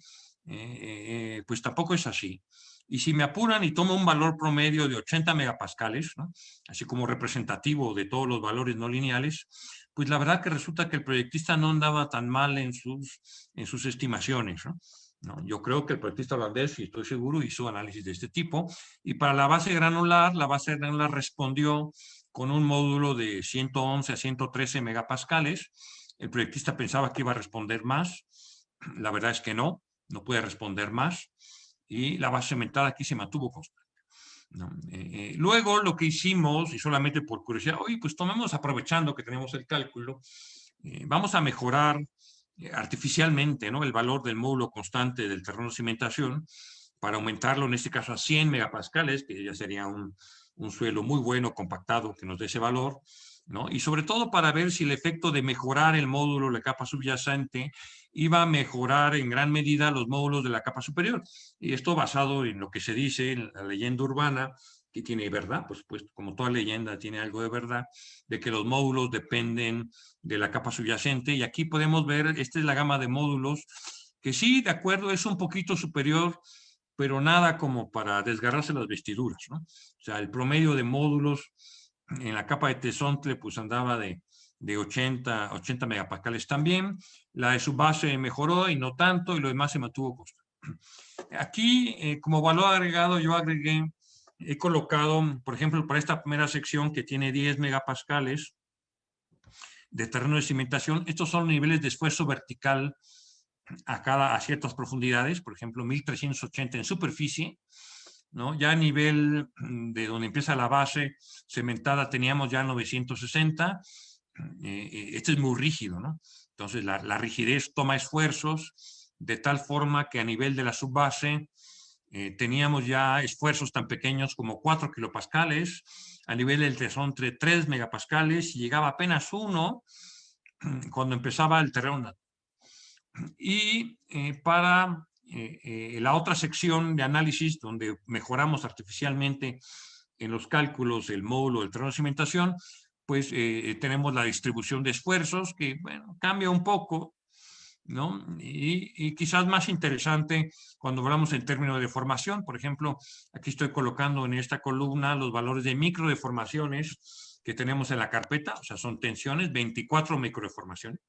[SPEAKER 1] pues tampoco es así. Y si me apuran y tomo un valor promedio de 80 megapascales, ¿no? Así como representativo de todos los valores no lineales, pues la verdad que resulta que el proyectista no andaba tan mal en sus estimaciones, ¿no? ¿No? Yo creo que el proyectista holandés, y estoy seguro, hizo análisis de este tipo. Y para la base granular respondió con un módulo de 111 a 113 megapascales. El proyectista pensaba que iba a responder más. La verdad es que no puede responder más. Y la base cementada aquí se mantuvo constante. ¿No? Luego lo que hicimos, y solamente por curiosidad, oye, pues tomemos, aprovechando que tenemos el cálculo, vamos a mejorar artificialmente, ¿no? El valor del módulo constante del terreno de cimentación para aumentarlo en este caso a 100 megapascales, que ya sería un suelo muy bueno, compactado, que nos dé ese valor, ¿no? Y sobre todo para ver si el efecto de mejorar el módulo, la capa subyacente, iba a mejorar en gran medida los módulos de la capa superior. Y esto basado en lo que se dice en la leyenda urbana, que tiene verdad, pues como toda leyenda tiene algo de verdad, de que los módulos dependen de la capa subyacente. Y aquí podemos ver, esta es la gama de módulos, que sí, de acuerdo, es un poquito superior, pero nada como para desgarrarse las vestiduras, ¿no? O sea, el promedio de módulos en la capa de tesontle pues andaba de 80 megapascales también. La de su base mejoró y no tanto, y lo demás se mantuvo constante. Aquí, como valor agregado, he colocado, por ejemplo, para esta primera sección que tiene 10 megapascales de terreno de cimentación, estos son niveles de esfuerzo vertical a ciertas profundidades, por ejemplo, 1380 en superficie, ¿no? Ya a nivel de donde empieza la base cementada teníamos ya 960. Este es muy rígido, ¿no? Entonces la rigidez toma esfuerzos de tal forma que a nivel de la subbase teníamos ya esfuerzos tan pequeños como 4 kilopascales, a nivel del tesontle 3 megapascales, y llegaba apenas 1 cuando empezaba el terreno. Y para la otra sección de análisis, donde mejoramos artificialmente en los cálculos el módulo del terreno de cimentación, pues tenemos la distribución de esfuerzos, que bueno, cambia un poco, ¿no? Y quizás más interesante cuando hablamos en términos de deformación. Por ejemplo, aquí estoy colocando en esta columna los valores de microdeformaciones que tenemos en la carpeta, o sea, son tensiones, 24 microdeformaciones.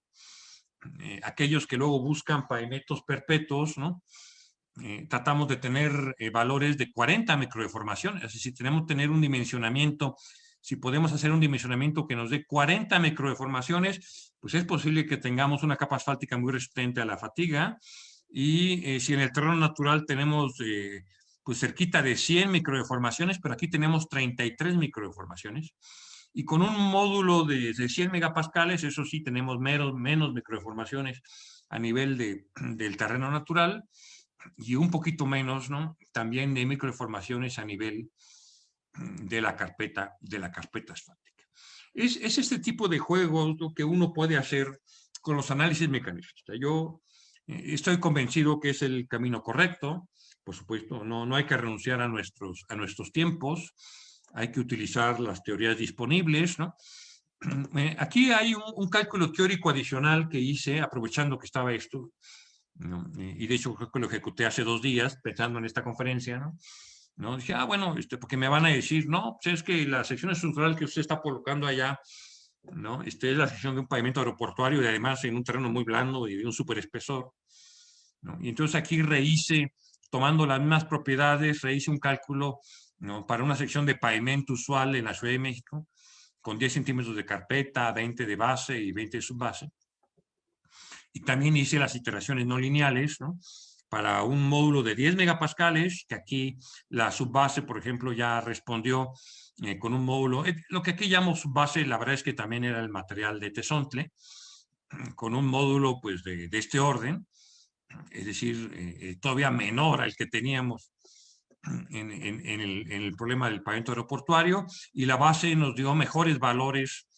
[SPEAKER 1] Aquellos que luego buscan pavimentos perpetuos, ¿no? Tratamos de tener valores de 40 microdeformaciones, así si tenemos que tener un dimensionamiento, si podemos hacer un dimensionamiento que nos dé 40 microdeformaciones, pues es posible que tengamos una capa asfáltica muy resistente a la fatiga, y si en el terreno natural tenemos pues cerquita de 100 microdeformaciones, pero aquí tenemos 33 microdeformaciones, y con un módulo de 100 megapascales, eso sí, tenemos menos microdeformaciones a nivel del terreno natural, y un poquito menos, ¿no? También de microdeformaciones a nivel de la carpeta asfáltica. Es este tipo de juegos lo que uno puede hacer con los análisis mecanistas. Yo estoy convencido que es el camino correcto. Por supuesto, no hay que renunciar a nuestros tiempos, hay que utilizar las teorías disponibles, ¿no? Aquí hay un cálculo teórico adicional que hice, aprovechando que estaba esto, ¿no? Y de hecho creo que lo ejecuté hace 2 días, pensando en esta conferencia, ¿no? ¿No? Dije, bueno, porque me van a decir, no, pues es que la sección estructural que usted está colocando allá, ¿no? Es la sección de un pavimento aeroportuario y además en un terreno muy blando y de un súper espesor, ¿no? Y entonces aquí rehice, tomando las mismas propiedades, rehice un cálculo, ¿no? Para una sección de pavimento usual en la Ciudad de México, con 10 centímetros de carpeta, 20 de base y 20 de subbase. Y también hice las iteraciones no lineales, ¿no? Para un módulo de 10 megapascales, que aquí la subbase, por ejemplo, ya respondió con un módulo. Lo que aquí llamo subbase, la verdad es que también era el material de tesontle, con un módulo pues de este orden, es decir, todavía menor al que teníamos en el problema del pavimento aeroportuario, y la base nos dio mejores valores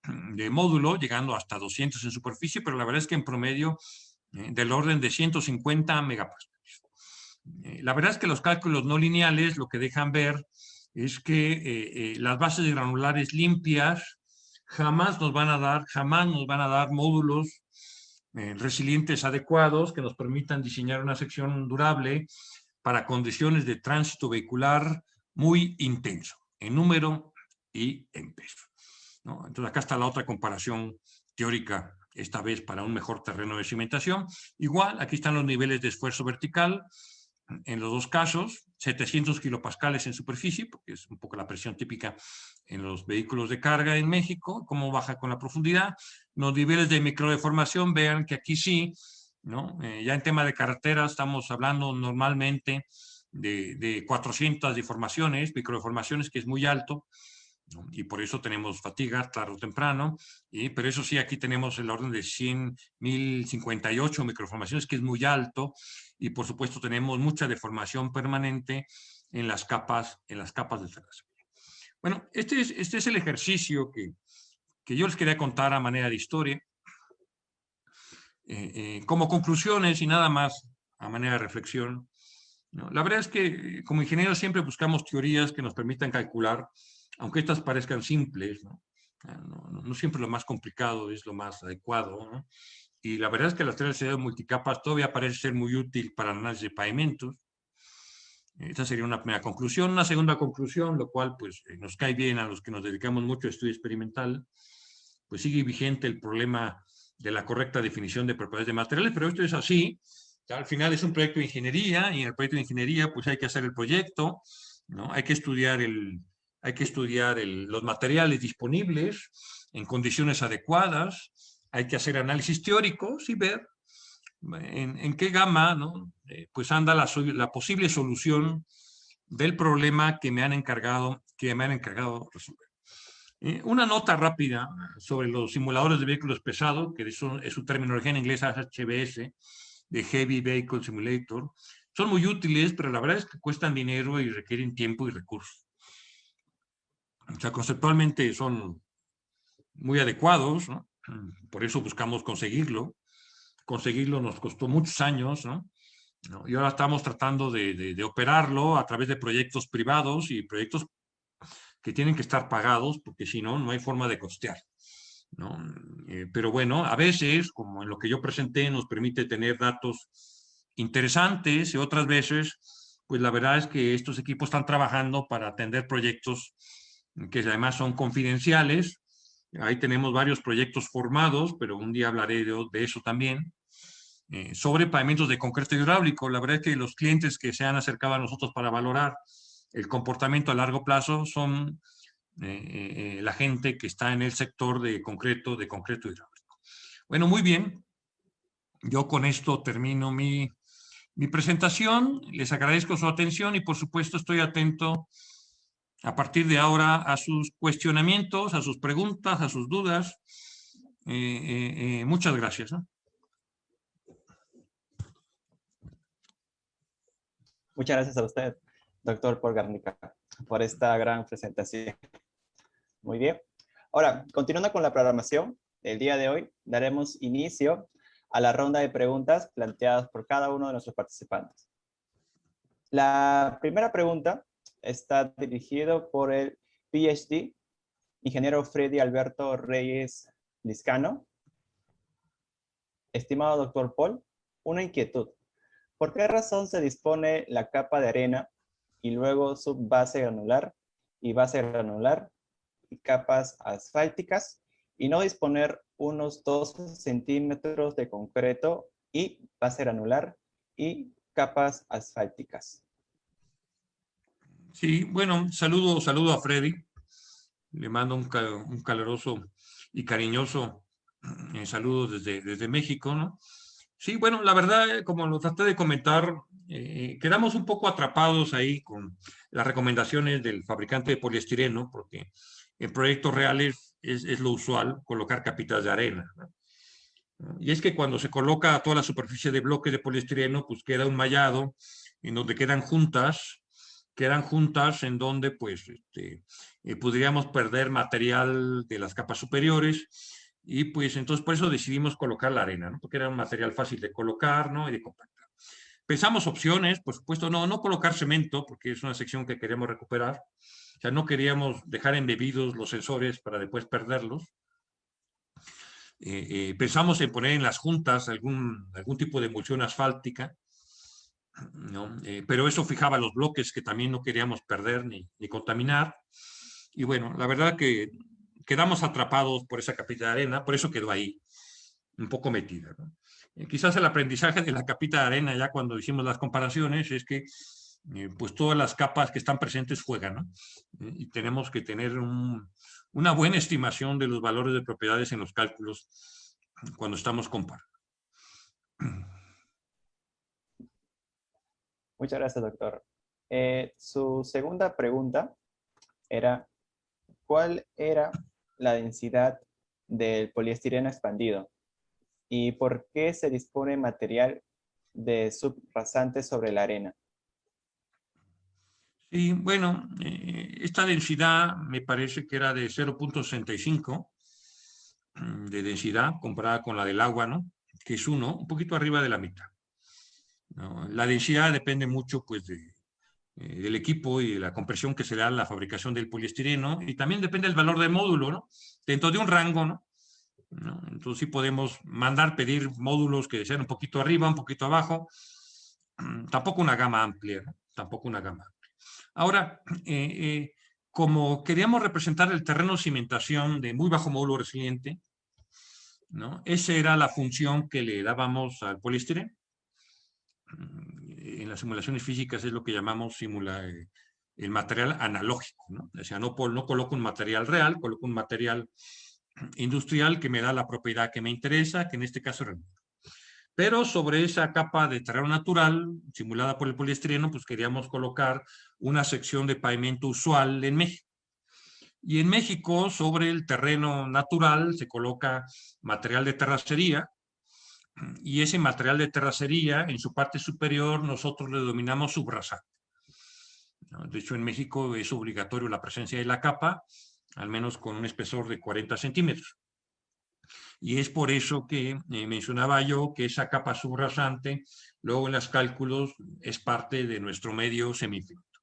[SPEAKER 1] de módulo, llegando hasta 200 en superficie, pero la verdad es que en promedio del orden de 150 megapascales. La verdad es que los cálculos no lineales lo que dejan ver es que las bases granulares limpias jamás nos van a dar módulos resilientes adecuados que nos permitan diseñar una sección durable para condiciones de tránsito vehicular muy intenso, en número y en peso, ¿no? Entonces acá está la otra comparación teórica, esta vez para un mejor terreno de cimentación. Igual, aquí están los niveles de esfuerzo vertical, en los dos casos, 700 kilopascales en superficie, porque es un poco la presión típica en los vehículos de carga en México, cómo baja con la profundidad. Los niveles de microdeformación, vean que aquí sí, ¿no? Ya en tema de carretera estamos hablando normalmente de 400 deformaciones, microdeformaciones, que es muy alto, ¿no? Y por eso tenemos fatiga tarde o temprano, pero eso sí, aquí tenemos el orden de 100, 1058 microformaciones, que es muy alto, y por supuesto tenemos mucha deformación permanente en las capas del terrazo. Bueno, este es el ejercicio que yo les quería contar a manera de historia, como conclusiones y nada más a manera de reflexión, ¿no? La verdad es que como ingenieros siempre buscamos teorías que nos permitan calcular, aunque estas parezcan simples, ¿no? No siempre lo más complicado es lo más adecuado, ¿no? Y la verdad es que las teorías de multicapas todavía parece ser muy útil para el análisis de pavimentos. Esta sería una primera conclusión. Una segunda conclusión, lo cual pues nos cae bien a los que nos dedicamos mucho a estudio experimental, pues sigue vigente el problema de la correcta definición de propiedades de materiales, pero esto es así. Al final es un proyecto de ingeniería, y en el proyecto de ingeniería pues hay que hacer el proyecto, ¿no? Hay que estudiar los materiales disponibles en condiciones adecuadas, hay que hacer análisis teóricos y ver en qué gama, ¿no? Pues anda la posible solución del problema que me han encargado resolver. Una nota rápida sobre los simuladores de vehículos pesados, que es su terminología en inglés HVS, de Heavy Vehicle Simulator. Son muy útiles, pero la verdad es que cuestan dinero y requieren tiempo y recursos. O sea, conceptualmente son muy adecuados, ¿no? Por eso buscamos conseguirlo. Conseguirlo nos costó muchos años, ¿no? Y ahora estamos tratando de operarlo a través de proyectos privados y proyectos que tienen que estar pagados, porque si no, no hay forma de costear, ¿no? Pero bueno, a veces, como en lo que yo presenté, nos permite tener datos interesantes y otras veces, pues la verdad es que estos equipos están trabajando para atender proyectos que además son confidenciales. Ahí tenemos varios proyectos formados, pero un día hablaré de eso también. Sobre pavimentos de concreto hidráulico. La verdad es que los clientes que se han acercado a nosotros para valorar el comportamiento a largo plazo son la gente que está en el sector de concreto hidráulico. Bueno, muy bien. Yo con esto termino mi presentación. Les agradezco su atención y por supuesto estoy atento a partir de ahora a sus cuestionamientos, a sus preguntas, a sus dudas. Muchas gracias, ¿no?
[SPEAKER 3] Muchas gracias a usted, doctor Paul Garnica, por esta gran presentación. Muy bien. Ahora, continuando con la programación, el día de hoy daremos inicio a la ronda de preguntas planteadas por cada uno de nuestros participantes. La primera pregunta está dirigida por el PhD, ingeniero Freddy Alberto Reyes Liscano. Estimado doctor Paul, una inquietud. ¿Por qué razón se dispone la capa de arena y luego subbase granular y base granular y capas asfálticas y no disponer unos 12 centímetros de concreto y base granular y capas asfálticas?
[SPEAKER 1] Sí, bueno, saludo a Freddy. Le mando un caluroso y cariñoso saludo desde México, ¿no? Sí, bueno, la verdad, como lo traté de comentar, quedamos un poco atrapados ahí con las recomendaciones del fabricante de poliestireno, porque en proyectos reales es lo usual colocar capitas de arena, ¿no? Y es que cuando se coloca toda la superficie de bloques de poliestireno, pues queda un mallado en donde quedan juntas en donde pues podríamos perder material de las capas superiores y pues entonces por eso decidimos colocar la arena, ¿no? Porque era un material fácil de colocar, ¿no? Y de compactar. Pensamos opciones, por supuesto, no colocar cemento, porque es una sección que queremos recuperar. O sea, no queríamos dejar embebidos los sensores para después perderlos. Pensamos en poner en las juntas algún tipo de emulsión asfáltica, ¿no? Pero eso fijaba los bloques que también no queríamos perder ni contaminar. Y bueno, la verdad que quedamos atrapados por esa capita de arena, por eso quedó ahí, un poco metida, ¿no? Quizás el aprendizaje de la capita de arena, ya cuando hicimos las comparaciones, es que pues todas las capas que están presentes juegan, ¿no? Y tenemos que tener una buena estimación de los valores de propiedades en los cálculos cuando estamos comparando.
[SPEAKER 3] Muchas gracias, doctor. Su segunda pregunta era, ¿cuál era la densidad del poliestireno expandido? ¿Y por qué se dispone material de subrasante sobre la arena?
[SPEAKER 1] Sí, bueno, esta densidad me parece que era de 0.65 de densidad comparada con la del agua, ¿no? Que es un poquito arriba de la mitad, ¿no? La densidad depende mucho, pues, del equipo y de la compresión que se da a la fabricación del poliestireno y también depende del valor del módulo, ¿no? Dentro de un rango, ¿no? Entonces sí podemos pedir módulos que sean un poquito arriba, un poquito abajo, tampoco una gama amplia, ¿no? Tampoco una gama amplia. Ahora, como queríamos representar el terreno de cimentación de muy bajo módulo resiliente, ¿no? Esa era la función que le dábamos al poliestireno. En las simulaciones físicas es lo que llamamos el material analógico, ¿no? O sea, no coloco un material real, coloco un material industrial que me da la propiedad que me interesa, que en este caso era el módulo. Pero sobre esa capa de terreno natural, simulada por el poliestireno, pues queríamos colocar una sección de pavimento usual en México. Y en México, sobre el terreno natural, se coloca material de terracería, Y ese material de terracería, en su parte superior, nosotros le denominamos subrasante. De hecho, en México es obligatorio la presencia de la capa, al menos con un espesor de 40 centímetros. Y es por eso que mencionaba yo que esa capa subrasante, luego en los cálculos, es parte de nuestro medio semifinito.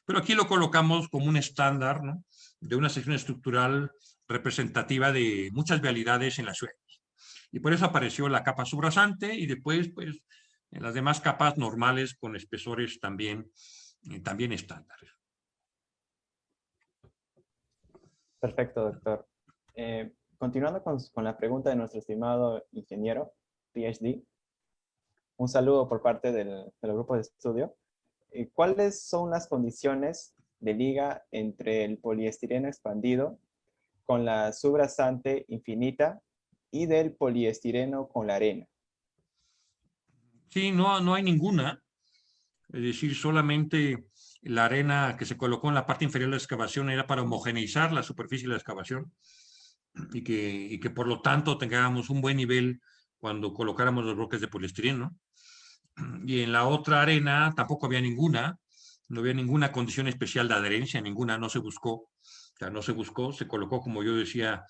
[SPEAKER 1] Pero aquí lo colocamos como un estándar, ¿no?, de una sección estructural representativa de muchas vialidades en la ciudad. Y por eso apareció la capa subrasante y después, pues, en las demás capas normales con espesores también estándares.
[SPEAKER 3] Perfecto, doctor. Continuando con la pregunta de nuestro estimado ingeniero, PhD, un saludo por parte del grupo de estudio. ¿Cuáles son las condiciones de liga entre el poliestireno expandido con la subrasante infinita y del poliestireno con la arena?
[SPEAKER 1] Sí, no hay ninguna. Es decir, solamente la arena que se colocó en la parte inferior de la excavación era para homogeneizar la superficie de la excavación y que por lo tanto tengamos un buen nivel cuando colocáramos los bloques de poliestireno. Y en la otra arena tampoco había ninguna, no había ninguna condición especial de adherencia, ninguna, no se buscó. O sea, no se buscó, se colocó, como yo decía,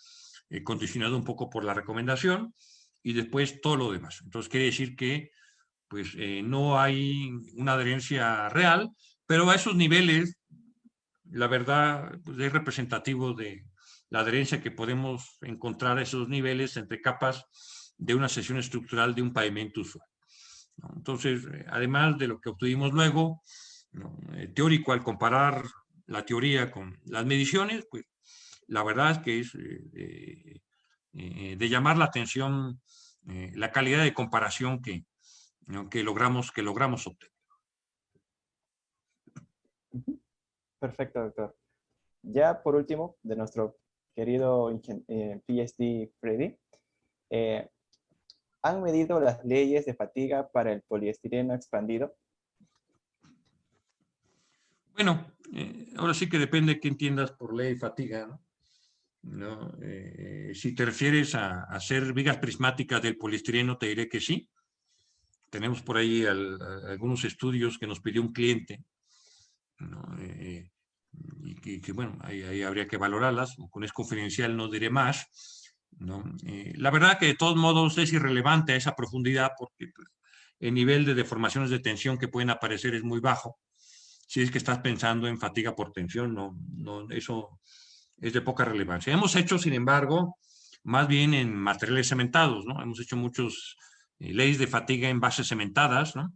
[SPEAKER 1] condicionado un poco por la recomendación y después todo lo demás. Entonces quiere decir que pues no hay una adherencia real, pero a esos niveles, la verdad, pues, es representativo de la adherencia que podemos encontrar a esos niveles entre capas de una sección estructural de un pavimento usual, ¿no? Entonces, además de lo que obtuvimos luego, ¿no?, teórico, al comparar la teoría con las mediciones, pues la verdad es que es de llamar la atención la calidad de comparación ¿no?, que logramos obtener.
[SPEAKER 3] Perfecto, doctor. Ya por último, de nuestro querido PhD Freddy, ¿han medido las leyes de fatiga para el poliestireno expandido?
[SPEAKER 1] Bueno, ahora sí que depende qué entiendas por ley de fatiga, ¿no? ¿No? Si te refieres a hacer vigas prismáticas del poliestireno, te diré que sí. Tenemos por ahí algunos estudios que nos pidió un cliente, ¿no? Y que, bueno, ahí habría que valorarlas. Con es confidencial, no diré más, ¿no? La verdad que de todos modos es irrelevante a esa profundidad porque pues, el nivel de deformaciones de tensión que pueden aparecer es muy bajo. Si es que estás pensando en fatiga por tensión, no, eso es de poca relevancia. Hemos hecho, sin embargo, más bien en materiales cementados, ¿no? Hemos hecho muchos leyes de fatiga en bases cementadas, ¿no?,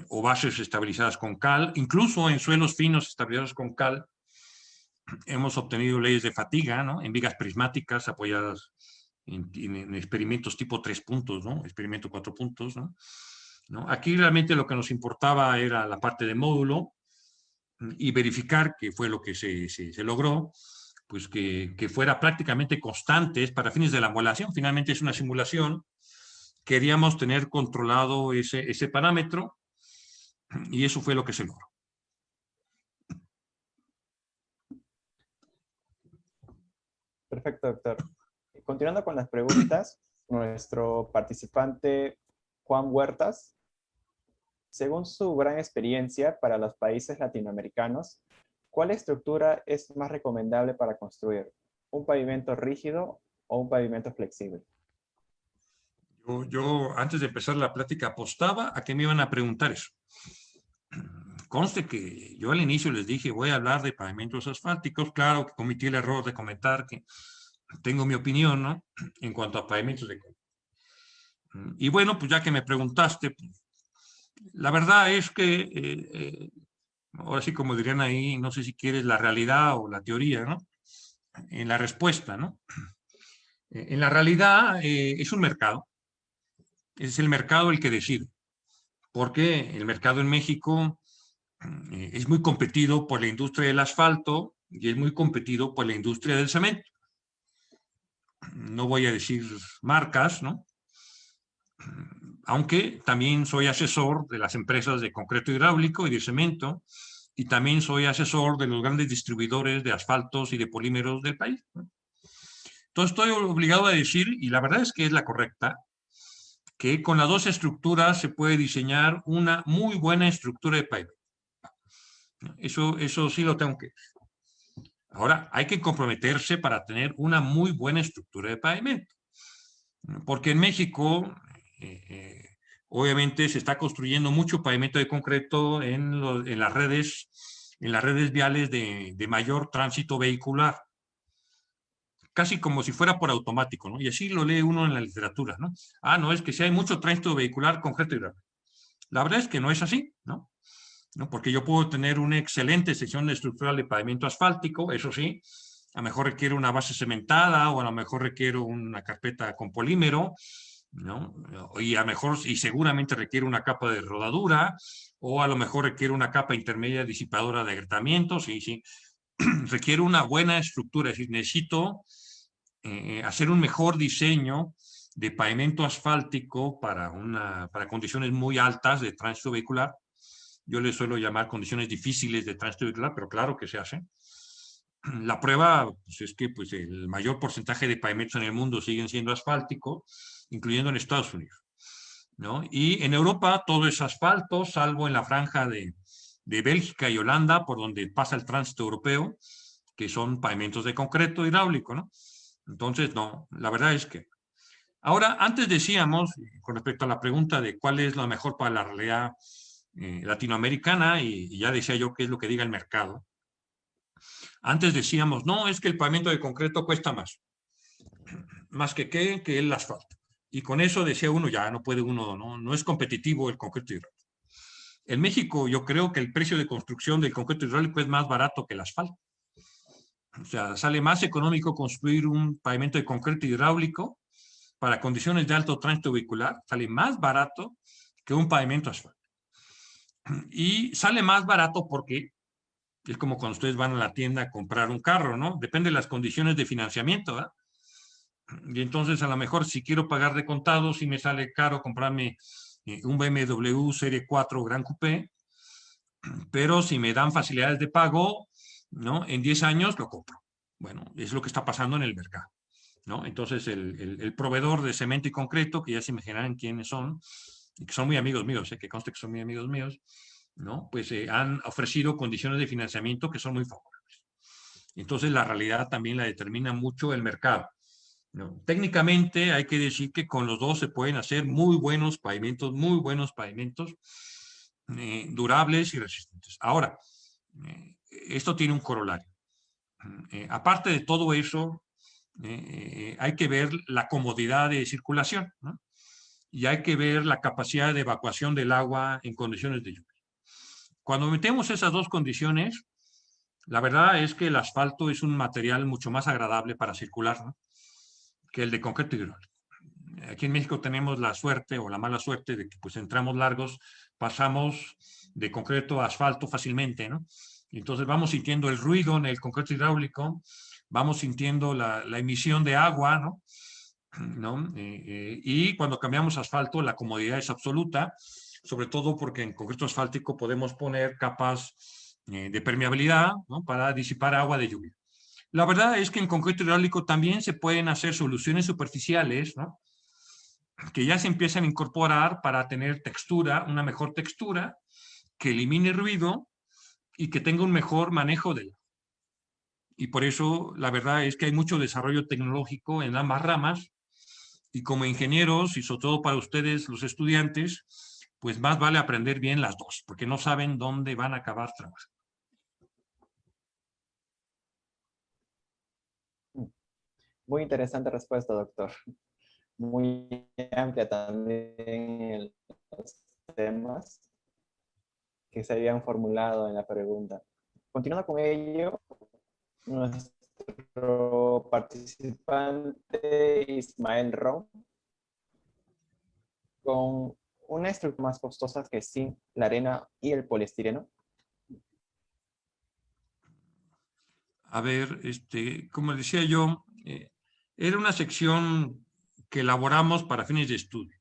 [SPEAKER 1] o bases estabilizadas con cal, incluso en suelos finos estabilizados con cal. Hemos obtenido leyes de fatiga, ¿no?, en vigas prismáticas apoyadas en experimentos tipo 3 puntos, ¿no?, experimento 4 puntos, ¿no? Aquí realmente lo que nos importaba era la parte de módulo y verificar que fue lo que se logró, pues que fuera prácticamente constantes para fines de la modelación. Finalmente es una simulación. Queríamos tener controlado ese parámetro y eso fue lo que se logró.
[SPEAKER 3] Perfecto, doctor. Continuando con las preguntas, nuestro participante Juan Huertas, según su gran experiencia para los países latinoamericanos, ¿cuál estructura es más recomendable para construir? ¿Un pavimento rígido o un pavimento flexible?
[SPEAKER 1] Yo antes de empezar la plática apostaba a que me iban a preguntar eso. Conste que yo al inicio les dije, voy a hablar de pavimentos asfálticos. Claro que cometí el error de comentar que tengo mi opinión, ¿no?, en cuanto a pavimentos de concreto. Y bueno, pues ya que me preguntaste, pues, la verdad es que, ahora sí como dirían ahí, no sé si quieres la realidad o la teoría, ¿no?, en la respuesta, ¿no? En la realidad es un mercado, es el mercado el que decide, porque el mercado en México es muy competido por la industria del asfalto y es muy competido por la industria del cemento. No voy a decir marcas, ¿no?, aunque también soy asesor de las empresas de concreto hidráulico y de cemento, y también soy asesor de los grandes distribuidores de asfaltos y de polímeros del país, ¿no? Entonces estoy obligado a decir, y la verdad es que es la correcta, que con las dos estructuras se puede diseñar una muy buena estructura de pavimento. Eso sí lo tengo que decir. Ahora, hay que comprometerse para tener una muy buena estructura de pavimento. Porque en México, obviamente, se está construyendo mucho pavimento de concreto en las redes viales de mayor tránsito vehicular. Casi como si fuera por automático, ¿no? Y así lo lee uno en la literatura, ¿no? Ah, no, es que si hay mucho tránsito vehicular, concreto y hidráulico. La verdad es que no es así, ¿no? Porque yo puedo tener una excelente sección estructural de pavimento asfáltico, eso sí, a lo mejor requiere una base cementada o a lo mejor requiero una carpeta con polímero, ¿no? Y a lo mejor, y seguramente requiere una capa de rodadura, o a lo mejor requiere una capa intermedia disipadora de agrietamientos, sí, requiere una buena estructura, es decir, necesito hacer un mejor diseño de pavimento asfáltico para condiciones muy altas de tránsito vehicular. Yo le suelo llamar condiciones difíciles de tránsito vehicular, pero claro que se hacen. La prueba pues, es que pues, el mayor porcentaje de pavimentos en el mundo siguen siendo asfálticos, incluyendo en Estados Unidos, ¿no? Y en Europa todo es asfalto, salvo en la franja de Bélgica y Holanda, por donde pasa el tránsito europeo, que son pavimentos de concreto hidráulico, ¿no? Entonces, no, la verdad es que... Ahora, antes decíamos, con respecto a la pregunta de cuál es lo mejor para la realidad latinoamericana, y ya decía yo qué es lo que diga el mercado. Antes decíamos, no, es que el pavimento de concreto cuesta más que el asfalto. Y con eso decía uno, ya no puede uno, no es competitivo el concreto hidráulico. En México yo creo que el precio de construcción del concreto hidráulico es más barato que el asfalto. O sea, sale más económico construir un pavimento de concreto hidráulico para condiciones de alto tránsito vehicular, sale más barato que un pavimento asfalto. Y sale más barato porque es como cuando ustedes van a la tienda a comprar un carro, ¿no? Depende de las condiciones de financiamiento, ¿verdad? Y entonces a lo mejor si quiero pagar de contado, sí me sale caro comprarme un BMW Serie 4 Gran Coupé, pero si me dan facilidades de pago, ¿no? En 10 años lo compro. Bueno, es lo que está pasando en el mercado, ¿no? Entonces el proveedor de cemento y concreto, que ya se imaginarán quiénes son, y que son muy amigos míos, que conste que son muy amigos míos, ¿no? Pues han ofrecido condiciones de financiamiento que son muy favorables. Entonces la realidad también la determina mucho el mercado, ¿no? Técnicamente hay que decir que con los dos se pueden hacer muy buenos pavimentos durables y resistentes. Ahora, esto tiene un corolario. Aparte de todo eso, hay que ver la comodidad de circulación, ¿no? Y hay que ver la capacidad de evacuación del agua en condiciones de lluvia. Cuando metemos esas dos condiciones, la verdad es que el asfalto es un material mucho más agradable para circular, ¿no? Que el de concreto hidráulico. Aquí en México tenemos la suerte o la mala suerte de que pues entramos largos, pasamos de concreto a asfalto fácilmente, ¿no? Entonces vamos sintiendo el ruido en el concreto hidráulico, vamos sintiendo la emisión de agua, ¿no? Y cuando cambiamos a asfalto, la comodidad es absoluta, sobre todo porque en concreto asfáltico podemos poner capas de permeabilidad, ¿no? Para disipar agua de lluvia. La verdad es que en concreto hidráulico también se pueden hacer soluciones superficiales, ¿no? Que ya se empiezan a incorporar para tener textura, una mejor textura, que elimine ruido y que tenga un mejor manejo del agua. Y por eso la verdad es que hay mucho desarrollo tecnológico en ambas ramas, y como ingenieros, y sobre todo para ustedes, los estudiantes, pues más vale aprender bien las dos, porque no saben dónde van a acabar trabajando.
[SPEAKER 3] Muy interesante respuesta, doctor. Muy amplia también los temas que se habían formulado en la pregunta. Continuando con ello, nuestro participante Ismael Ron, con una estructura más costosa que sin la arena y el poliestireno.
[SPEAKER 1] A ver, como decía yo, era una sección que elaboramos para fines de estudio.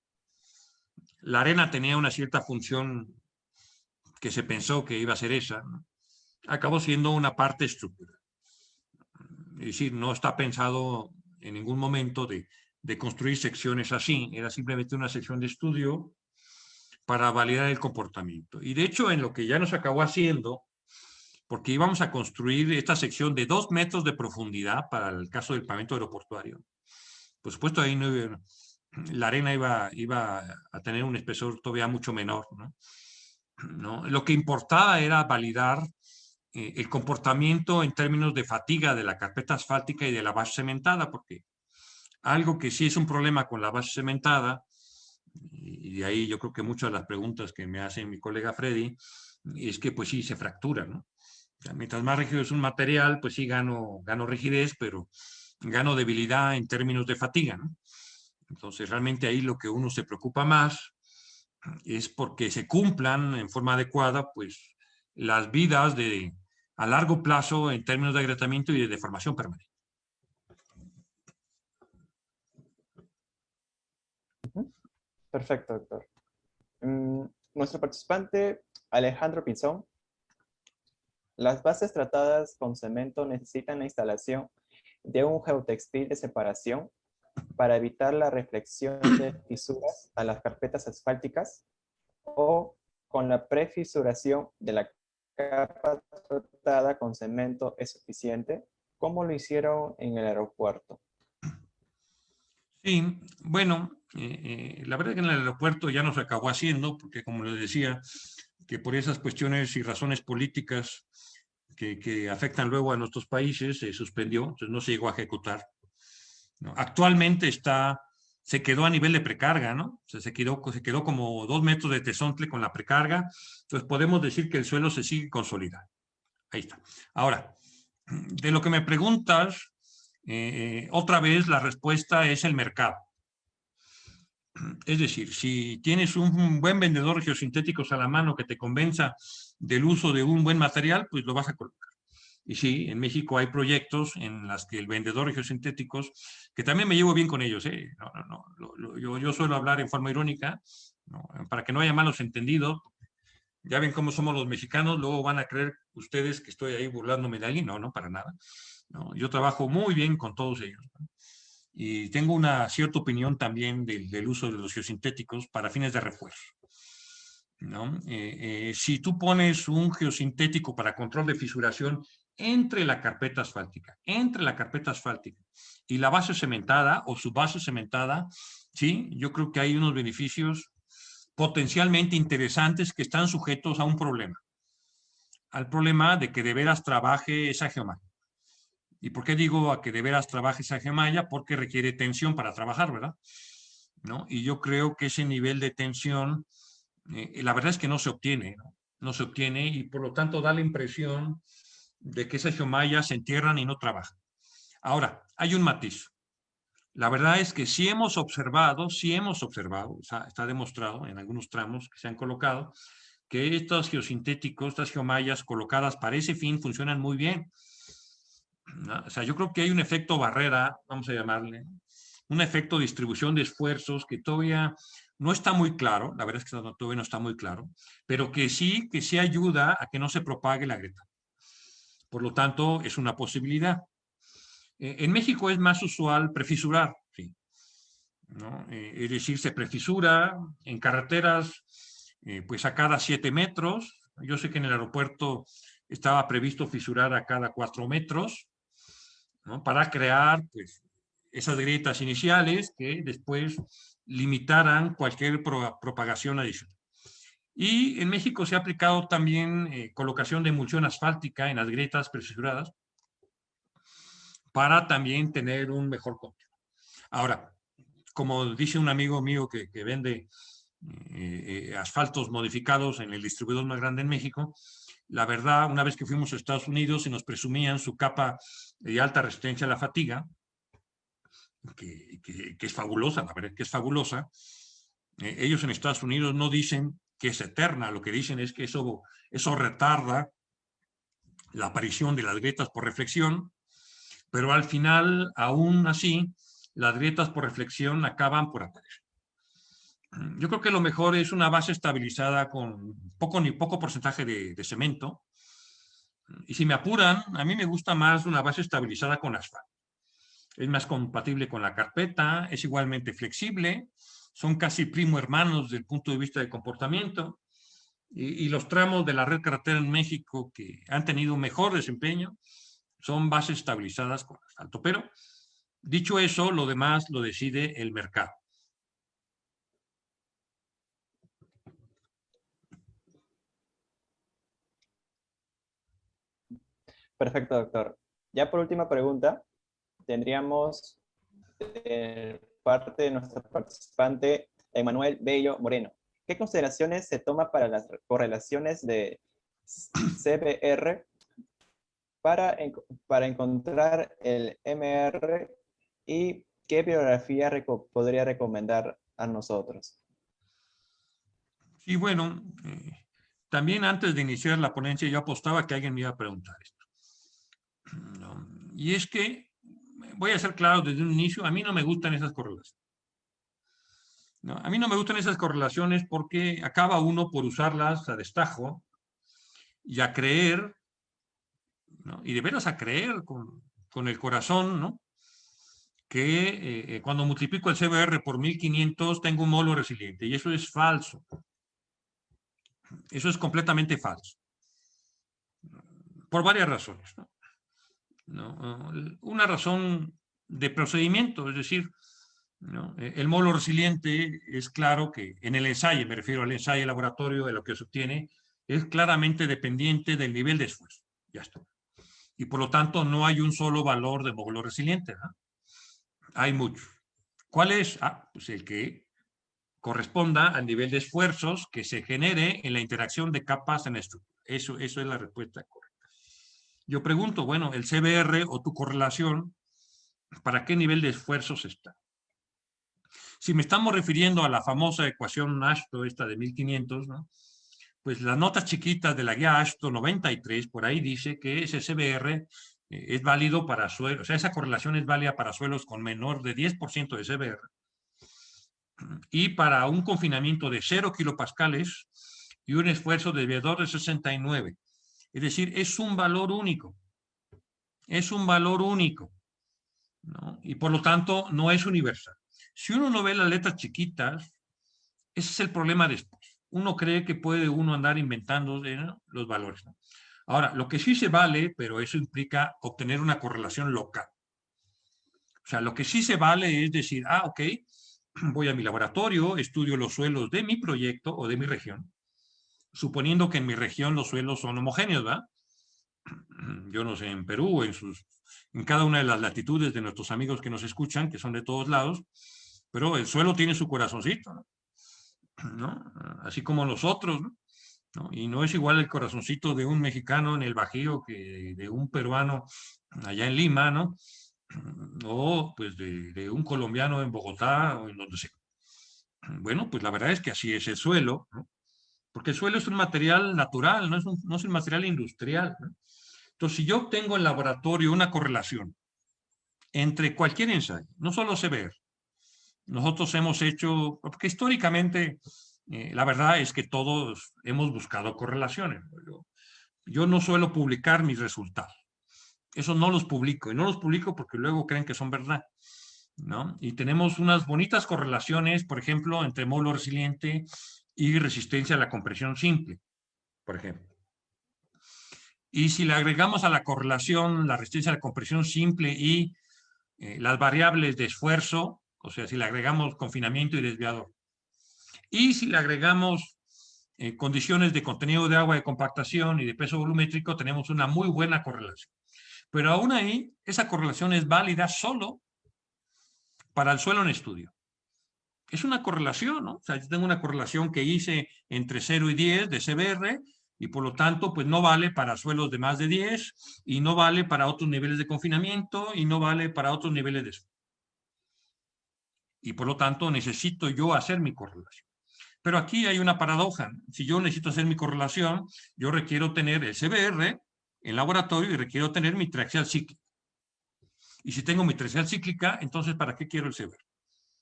[SPEAKER 1] La arena tenía una cierta función que se pensó que iba a ser esa, ¿no? Acabó siendo una parte estructural. Es decir, no está pensado en ningún momento de de construir secciones así, era simplemente una sección de estudio para validar el comportamiento. Y de hecho, en lo que ya nos acabó haciendo, porque íbamos a construir esta sección de 2 metros de profundidad para el caso del pavimento aeroportuario. Por supuesto, ahí no, la arena iba a tener un espesor todavía mucho menor, ¿no? Lo que importaba era validar el comportamiento en términos de fatiga de la carpeta asfáltica y de la base cementada, porque algo que sí es un problema con la base cementada, y de ahí yo creo que muchas de las preguntas que me hace mi colega Freddy, es que pues sí se fractura, ¿no? O sea, mientras más rígido es un material, pues sí gano rigidez, pero gano debilidad en términos de fatiga, ¿no? Entonces realmente ahí lo que uno se preocupa más es porque se cumplan en forma adecuada, pues, las vidas a largo plazo en términos de agrietamiento y de deformación permanente.
[SPEAKER 3] Perfecto, doctor. Nuestro participante, Alejandro Pinzón, las bases tratadas con cemento necesitan la instalación de un geotextil de separación para evitar la reflexión de fisuras a las carpetas asfálticas, o con la prefisuración de la capa tratada con cemento es suficiente, como lo hicieron en el aeropuerto.
[SPEAKER 1] Sí, bueno, la verdad es que en el aeropuerto ya no se acabó haciendo, porque como les decía, que por esas cuestiones y razones políticas que afectan luego a nuestros países, se suspendió, entonces no se llegó a ejecutar, ¿no? Actualmente se quedó a nivel de precarga, ¿no? O sea, se quedó como 2 metros de tezontle con la precarga, entonces podemos decir que el suelo se sigue consolidando. Ahí está. Ahora, de lo que me preguntas, otra vez la respuesta es el mercado. Es decir, si tienes un buen vendedor de geosintéticos a la mano que te convenza del uso de un buen material, pues lo vas a colocar. Y sí, en México hay proyectos en los que el vendedor de geosintéticos, que también me llevo bien con ellos, yo suelo hablar en forma irónica, ¿no? Para que no haya malos entendidos. Ya ven cómo somos los mexicanos, luego van a creer ustedes que estoy ahí burlándome de alguien. No, no, para nada. No, yo trabajo muy bien con todos ellos, ¿no? Y tengo una cierta opinión también del uso de los geosintéticos para fines de refuerzo, ¿no? Si tú pones un geosintético para control de fisuración entre la carpeta asfáltica y la base cementada o su base cementada, sí, yo creo que hay unos beneficios potencialmente interesantes que están sujetos a un problema, al problema de que de veras trabaje esa geometría. ¿Y por qué digo a que de veras trabaje esa gemalla? Porque requiere tensión para trabajar, ¿verdad? ¿No? Y yo creo que ese nivel de tensión, la verdad es que no se obtiene, ¿no? No se obtiene, y por lo tanto da la impresión de que esas geomallas se entierran y no trabajan. Ahora, hay un matiz. La verdad es que sí hemos observado, o sea, está demostrado en algunos tramos que se han colocado, que estos geosintéticos, estas geomallas colocadas para ese fin funcionan muy bien, ¿no? O sea, yo creo que hay un efecto barrera, vamos a llamarle, un efecto de distribución de esfuerzos que todavía no está muy claro, la verdad es que todavía no está muy claro, pero que sí ayuda a que no se propague la grieta. Por lo tanto, es una posibilidad. En México es más usual prefisurar, sí, ¿no? Es decir, se prefisura en carreteras pues a cada 7 metros. Yo sé que en el aeropuerto estaba previsto fisurar a cada 4 metros, ¿no? Para crear pues, esas grietas iniciales que después limitaran cualquier propagación adicional. Y en México se ha aplicado también colocación de emulsión asfáltica en las grietas prefisuradas para también tener un mejor control. Ahora, como dice un amigo mío que vende asfaltos modificados en el distribuidor más grande en México, la verdad, una vez que fuimos a Estados Unidos y nos presumían su capa de alta resistencia a la fatiga, que es fabulosa, la verdad es que es fabulosa, ellos en Estados Unidos no dicen que es eterna, lo que dicen es que eso retarda la aparición de las grietas por reflexión, pero al final, aún así, las grietas por reflexión acaban por aparecer. Yo creo que lo mejor es una base estabilizada con poco porcentaje de cemento. Y si me apuran, a mí me gusta más una base estabilizada con asfalto. es más compatible con la carpeta, es igualmente flexible, son casi primo hermanos desde el punto de vista de comportamiento, y los tramos de la red carretera en México que han tenido mejor desempeño son bases estabilizadas con asfalto. Pero, dicho eso, lo demás lo decide el mercado.
[SPEAKER 3] Perfecto, doctor. Ya por última pregunta, tendríamos parte de nuestro participante, Emanuel Bello Moreno. ¿Qué consideraciones se toma para las correlaciones de CBR para encontrar el MR y qué bibliografía podría recomendar a nosotros?
[SPEAKER 1] Y bueno, también antes de iniciar la ponencia yo apostaba que alguien me iba a preguntar esto. ¿No? Y es que, voy a ser claro desde un inicio, a mí no me gustan esas correlaciones. ¿No? A mí no me gustan esas correlaciones porque acaba uno por usarlas a destajo y a creer, ¿no? Y de veras a creer con el corazón, ¿no? Que cuando multiplico el CBR por 1500 tengo un molo resiliente, y eso es falso. Eso es completamente falso. Por varias razones, ¿no? ¿No? Una razón de procedimiento, es decir, ¿no? El molo resiliente es claro que en el ensayo, me refiero al ensayo laboratorio, de lo que se obtiene, es claramente dependiente del nivel de esfuerzo. Ya está. Y por lo tanto no hay un solo valor de molo resiliente, ¿no? Hay muchos. ¿Cuál es? Pues el que corresponda al nivel de esfuerzos que se genere en la interacción de capas en la estructura. Eso es la respuesta correcta. Yo pregunto, bueno, el CBR o tu correlación, ¿para qué nivel de esfuerzos está? Si me estamos refiriendo a la famosa ecuación Ashto, esta de 1500, ¿no? Pues las notas chiquitas de la guía Ashto 93, por ahí dice que ese CBR es válido para suelos, o sea, esa correlación es válida para suelos con menor de 10% de CBR y para un confinamiento de 0 kilopascales y un esfuerzo desviador de 69. Es decir, es un valor único. Es un valor único, ¿no? Y por lo tanto no es universal. Si uno no ve las letras chiquitas, ese es el problema después. Uno cree que puede uno andar inventando, ¿no?, los valores, ¿no? Ahora, lo que sí se vale, pero eso implica obtener una correlación local. O sea, lo que sí se vale es decir, ok, voy a mi laboratorio, estudio los suelos de mi proyecto o de mi región, suponiendo que en mi región los suelos son homogéneos, ¿verdad? Yo no sé, en Perú, en cada una de las latitudes de nuestros amigos que nos escuchan, que son de todos lados, pero el suelo tiene su corazoncito, ¿no? ¿No? Así como nosotros, ¿no? ¿No? Y no es igual el corazoncito de un mexicano en el Bajío que de un peruano allá en Lima, ¿no? O pues de un colombiano en Bogotá o en donde sea. Bueno, pues la verdad es que así es el suelo, ¿no? Porque el suelo es un material natural, no es un material industrial, ¿no? Entonces, si yo obtengo en laboratorio una correlación entre cualquier ensayo, no solo CBR, nosotros hemos hecho, porque históricamente la verdad es que todos hemos buscado correlaciones. Yo no suelo publicar mis resultados. Eso no los publico. Y no los publico porque luego creen que son verdad, ¿no? Y tenemos unas bonitas correlaciones, por ejemplo, entre molo resiliente y resistencia a la compresión simple, por ejemplo. Y si le agregamos a la correlación la resistencia a la compresión simple y las variables de esfuerzo, o sea, si le agregamos confinamiento y desviador, y si le agregamos condiciones de contenido de agua, de compactación y de peso volumétrico, tenemos una muy buena correlación. Pero aún ahí, esa correlación es válida solo para el suelo en estudio. Es una correlación, ¿no? O sea, yo tengo una correlación que hice entre 0 y 10 de CBR y por lo tanto, pues no vale para suelos de más de 10 y no vale para otros niveles de confinamiento y no vale para otros niveles de suelo. Y por lo tanto, necesito yo hacer mi correlación. Pero aquí hay una paradoja. Si yo necesito hacer mi correlación, yo requiero tener el CBR en laboratorio y requiero tener mi triaxial cíclica. Y si tengo mi triaxial cíclica, entonces, ¿para qué quiero el CBR?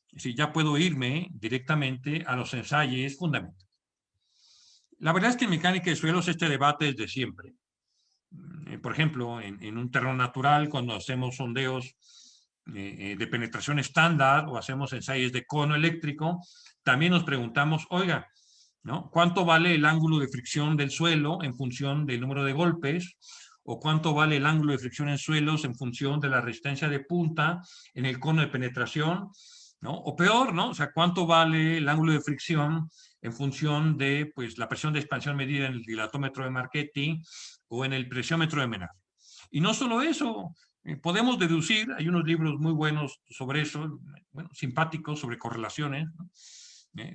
[SPEAKER 1] Es decir, ya puedo irme directamente a los ensayos fundamentales. La verdad es que en mecánica de suelos este debate es de siempre. Por ejemplo, en un terreno natural, cuando hacemos sondeos de penetración estándar o hacemos ensayos de cono eléctrico, también nos preguntamos, oiga, ¿no? ¿Cuánto vale el ángulo de fricción del suelo en función del número de golpes? ¿O cuánto vale el ángulo de fricción en suelos en función de la resistencia de punta en el cono de penetración? ¿No? O peor, ¿no? O sea, ¿cuánto vale el ángulo de fricción en función de, pues, la presión de expansión medida en el dilatómetro de Marchetti o en el presiómetro de Menard? Y no solo eso, podemos deducir, hay unos libros muy buenos sobre eso, bueno, simpáticos, sobre correlaciones, ¿no?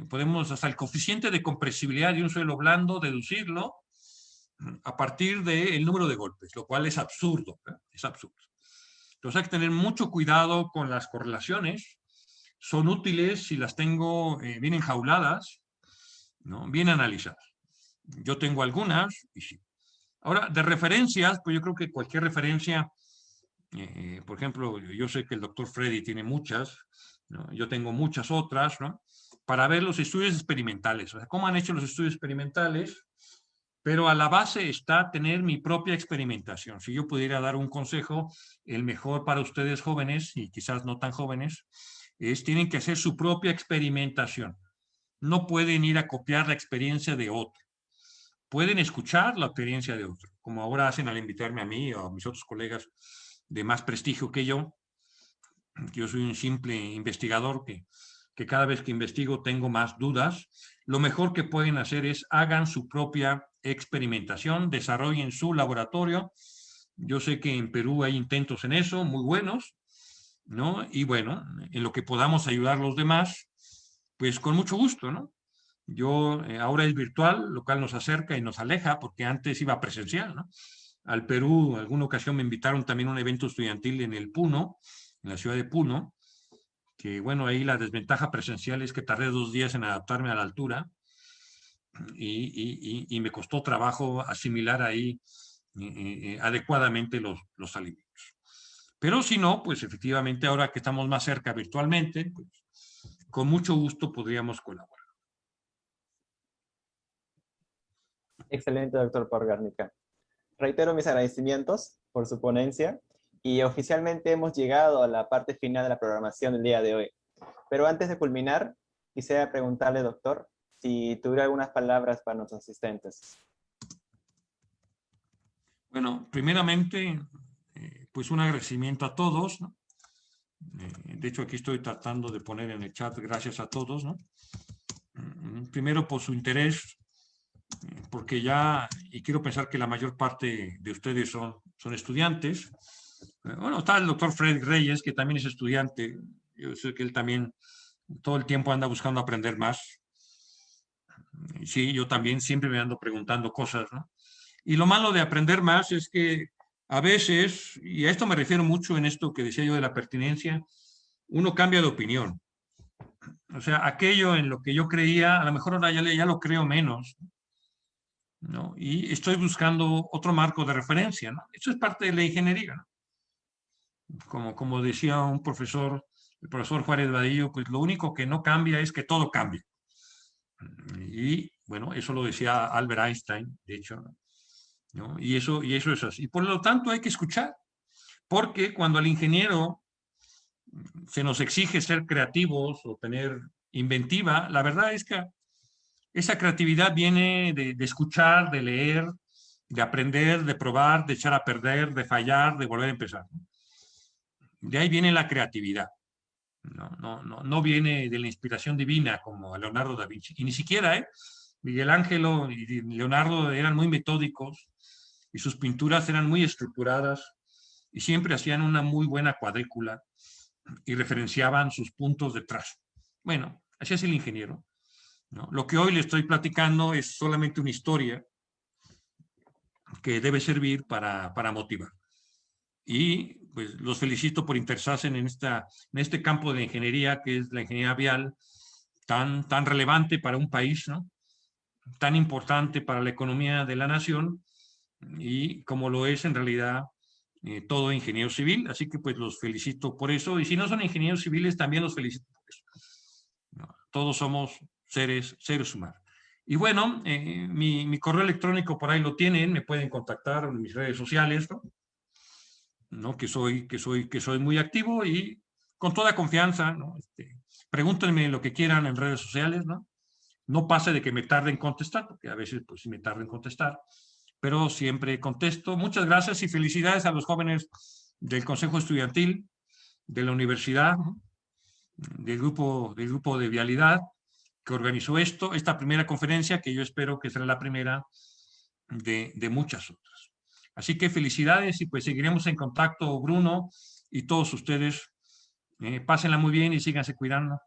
[SPEAKER 1] Podemos hasta el coeficiente de compresibilidad de un suelo blando deducirlo a partir del número de golpes, lo cual es absurdo, ¿eh? Es absurdo. Entonces hay que tener mucho cuidado con las correlaciones. Son útiles si las tengo bien enjauladas, ¿no? Bien analizadas. Yo tengo algunas y sí. Ahora, de referencias, pues yo creo que cualquier referencia, por ejemplo, yo sé que el doctor Freddy tiene muchas, ¿no? Yo tengo muchas otras, ¿no? Para ver los estudios experimentales, o sea, cómo han hecho los estudios experimentales, pero a la base está tener mi propia experimentación. Si yo pudiera dar un consejo, el mejor para ustedes jóvenes, y quizás no tan jóvenes, es tienen que hacer su propia experimentación. No pueden ir a copiar la experiencia de otro. Pueden escuchar la experiencia de otro, como ahora hacen al invitarme a mí o a mis otros colegas de más prestigio que yo. Yo soy un simple investigador que cada vez que investigo tengo más dudas. Lo mejor que pueden hacer es hagan su propia experimentación, desarrollen su laboratorio. Yo sé que en Perú hay intentos en eso, muy buenos, ¿no? Y bueno, en lo que podamos ayudar a los demás, pues con mucho gusto, ¿no? Yo, ahora es virtual, lo cual nos acerca y nos aleja, porque antes iba presencial, ¿no? Al Perú, en alguna ocasión me invitaron también a un evento estudiantil en el Puno, en la ciudad de Puno, que bueno, ahí la desventaja presencial es que tardé 2 días en adaptarme a la altura y me costó trabajo asimilar ahí adecuadamente los alimentos. Pero si no, pues efectivamente ahora que estamos más cerca virtualmente, pues, con mucho gusto podríamos colaborar.
[SPEAKER 3] Excelente, doctor Pau Garnica. Reitero mis agradecimientos por su ponencia y oficialmente hemos llegado a la parte final de la programación del día de hoy. Pero antes de culminar, quisiera preguntarle, doctor, si tuviera algunas palabras para nuestros asistentes.
[SPEAKER 1] Bueno, primeramente, pues un agradecimiento a todos, ¿no? De hecho, aquí estoy tratando de poner en el chat gracias a todos, ¿no? Primero por su interés, porque ya, y quiero pensar que la mayor parte de ustedes son estudiantes. Bueno, está el doctor Fred Reyes, que también es estudiante. Yo sé que él también todo el tiempo anda buscando aprender más. Sí, yo también siempre me ando preguntando cosas, ¿no? Y lo malo de aprender más es que a veces, y a esto me refiero mucho en esto que decía yo de la pertinencia, uno cambia de opinión. O sea, aquello en lo que yo creía, a lo mejor ahora ya lo creo menos, ¿no? Y estoy buscando otro marco de referencia, ¿no? Eso es parte de la ingeniería, ¿no? Como decía un profesor, el profesor Juárez Vadillo, pues lo único que no cambia es que todo cambia. Y bueno, eso lo decía Albert Einstein, de hecho, ¿no? Y eso es así. Y por lo tanto hay que escuchar, porque cuando al ingeniero se nos exige ser creativos o tener inventiva, la verdad es que esa creatividad viene de escuchar, de leer, de aprender, de probar, de echar a perder, de fallar, de volver a empezar. De ahí viene la creatividad. No viene de la inspiración divina como a Leonardo da Vinci. Y ni siquiera, Miguel Ángel y Leonardo eran muy metódicos y sus pinturas eran muy estructuradas y siempre hacían una muy buena cuadrícula y referenciaban sus puntos de trazo. Bueno, así es el ingeniero, ¿no? Lo que hoy le estoy platicando es solamente una historia que debe servir para motivar. Y pues los felicito por interesarse en este campo de ingeniería, que es la ingeniería vial, tan relevante para un país, ¿no? Tan importante para la economía de la nación, y como lo es en realidad todo ingeniero civil. Así que pues los felicito por eso, y si no son ingenieros civiles, también los felicito por eso. ¿No? Todos somos seres humanos. Y bueno, mi correo electrónico por ahí lo tienen, me pueden contactar en mis redes sociales, ¿no? Que soy muy activo, y con toda confianza, ¿no? Pregúntenme lo que quieran en redes sociales, ¿no? No pasa de que me tarde en contestar, porque a veces pues sí me tarda en contestar, pero siempre contesto. Muchas gracias y felicidades a los jóvenes del Consejo Estudiantil, de la universidad, ¿no? del grupo de Vialidad, que organizó esta primera conferencia, que yo espero que será la primera de muchas otras. Así que felicidades y pues seguiremos en contacto, Bruno, y todos ustedes. Pásenla muy bien y síganse cuidando.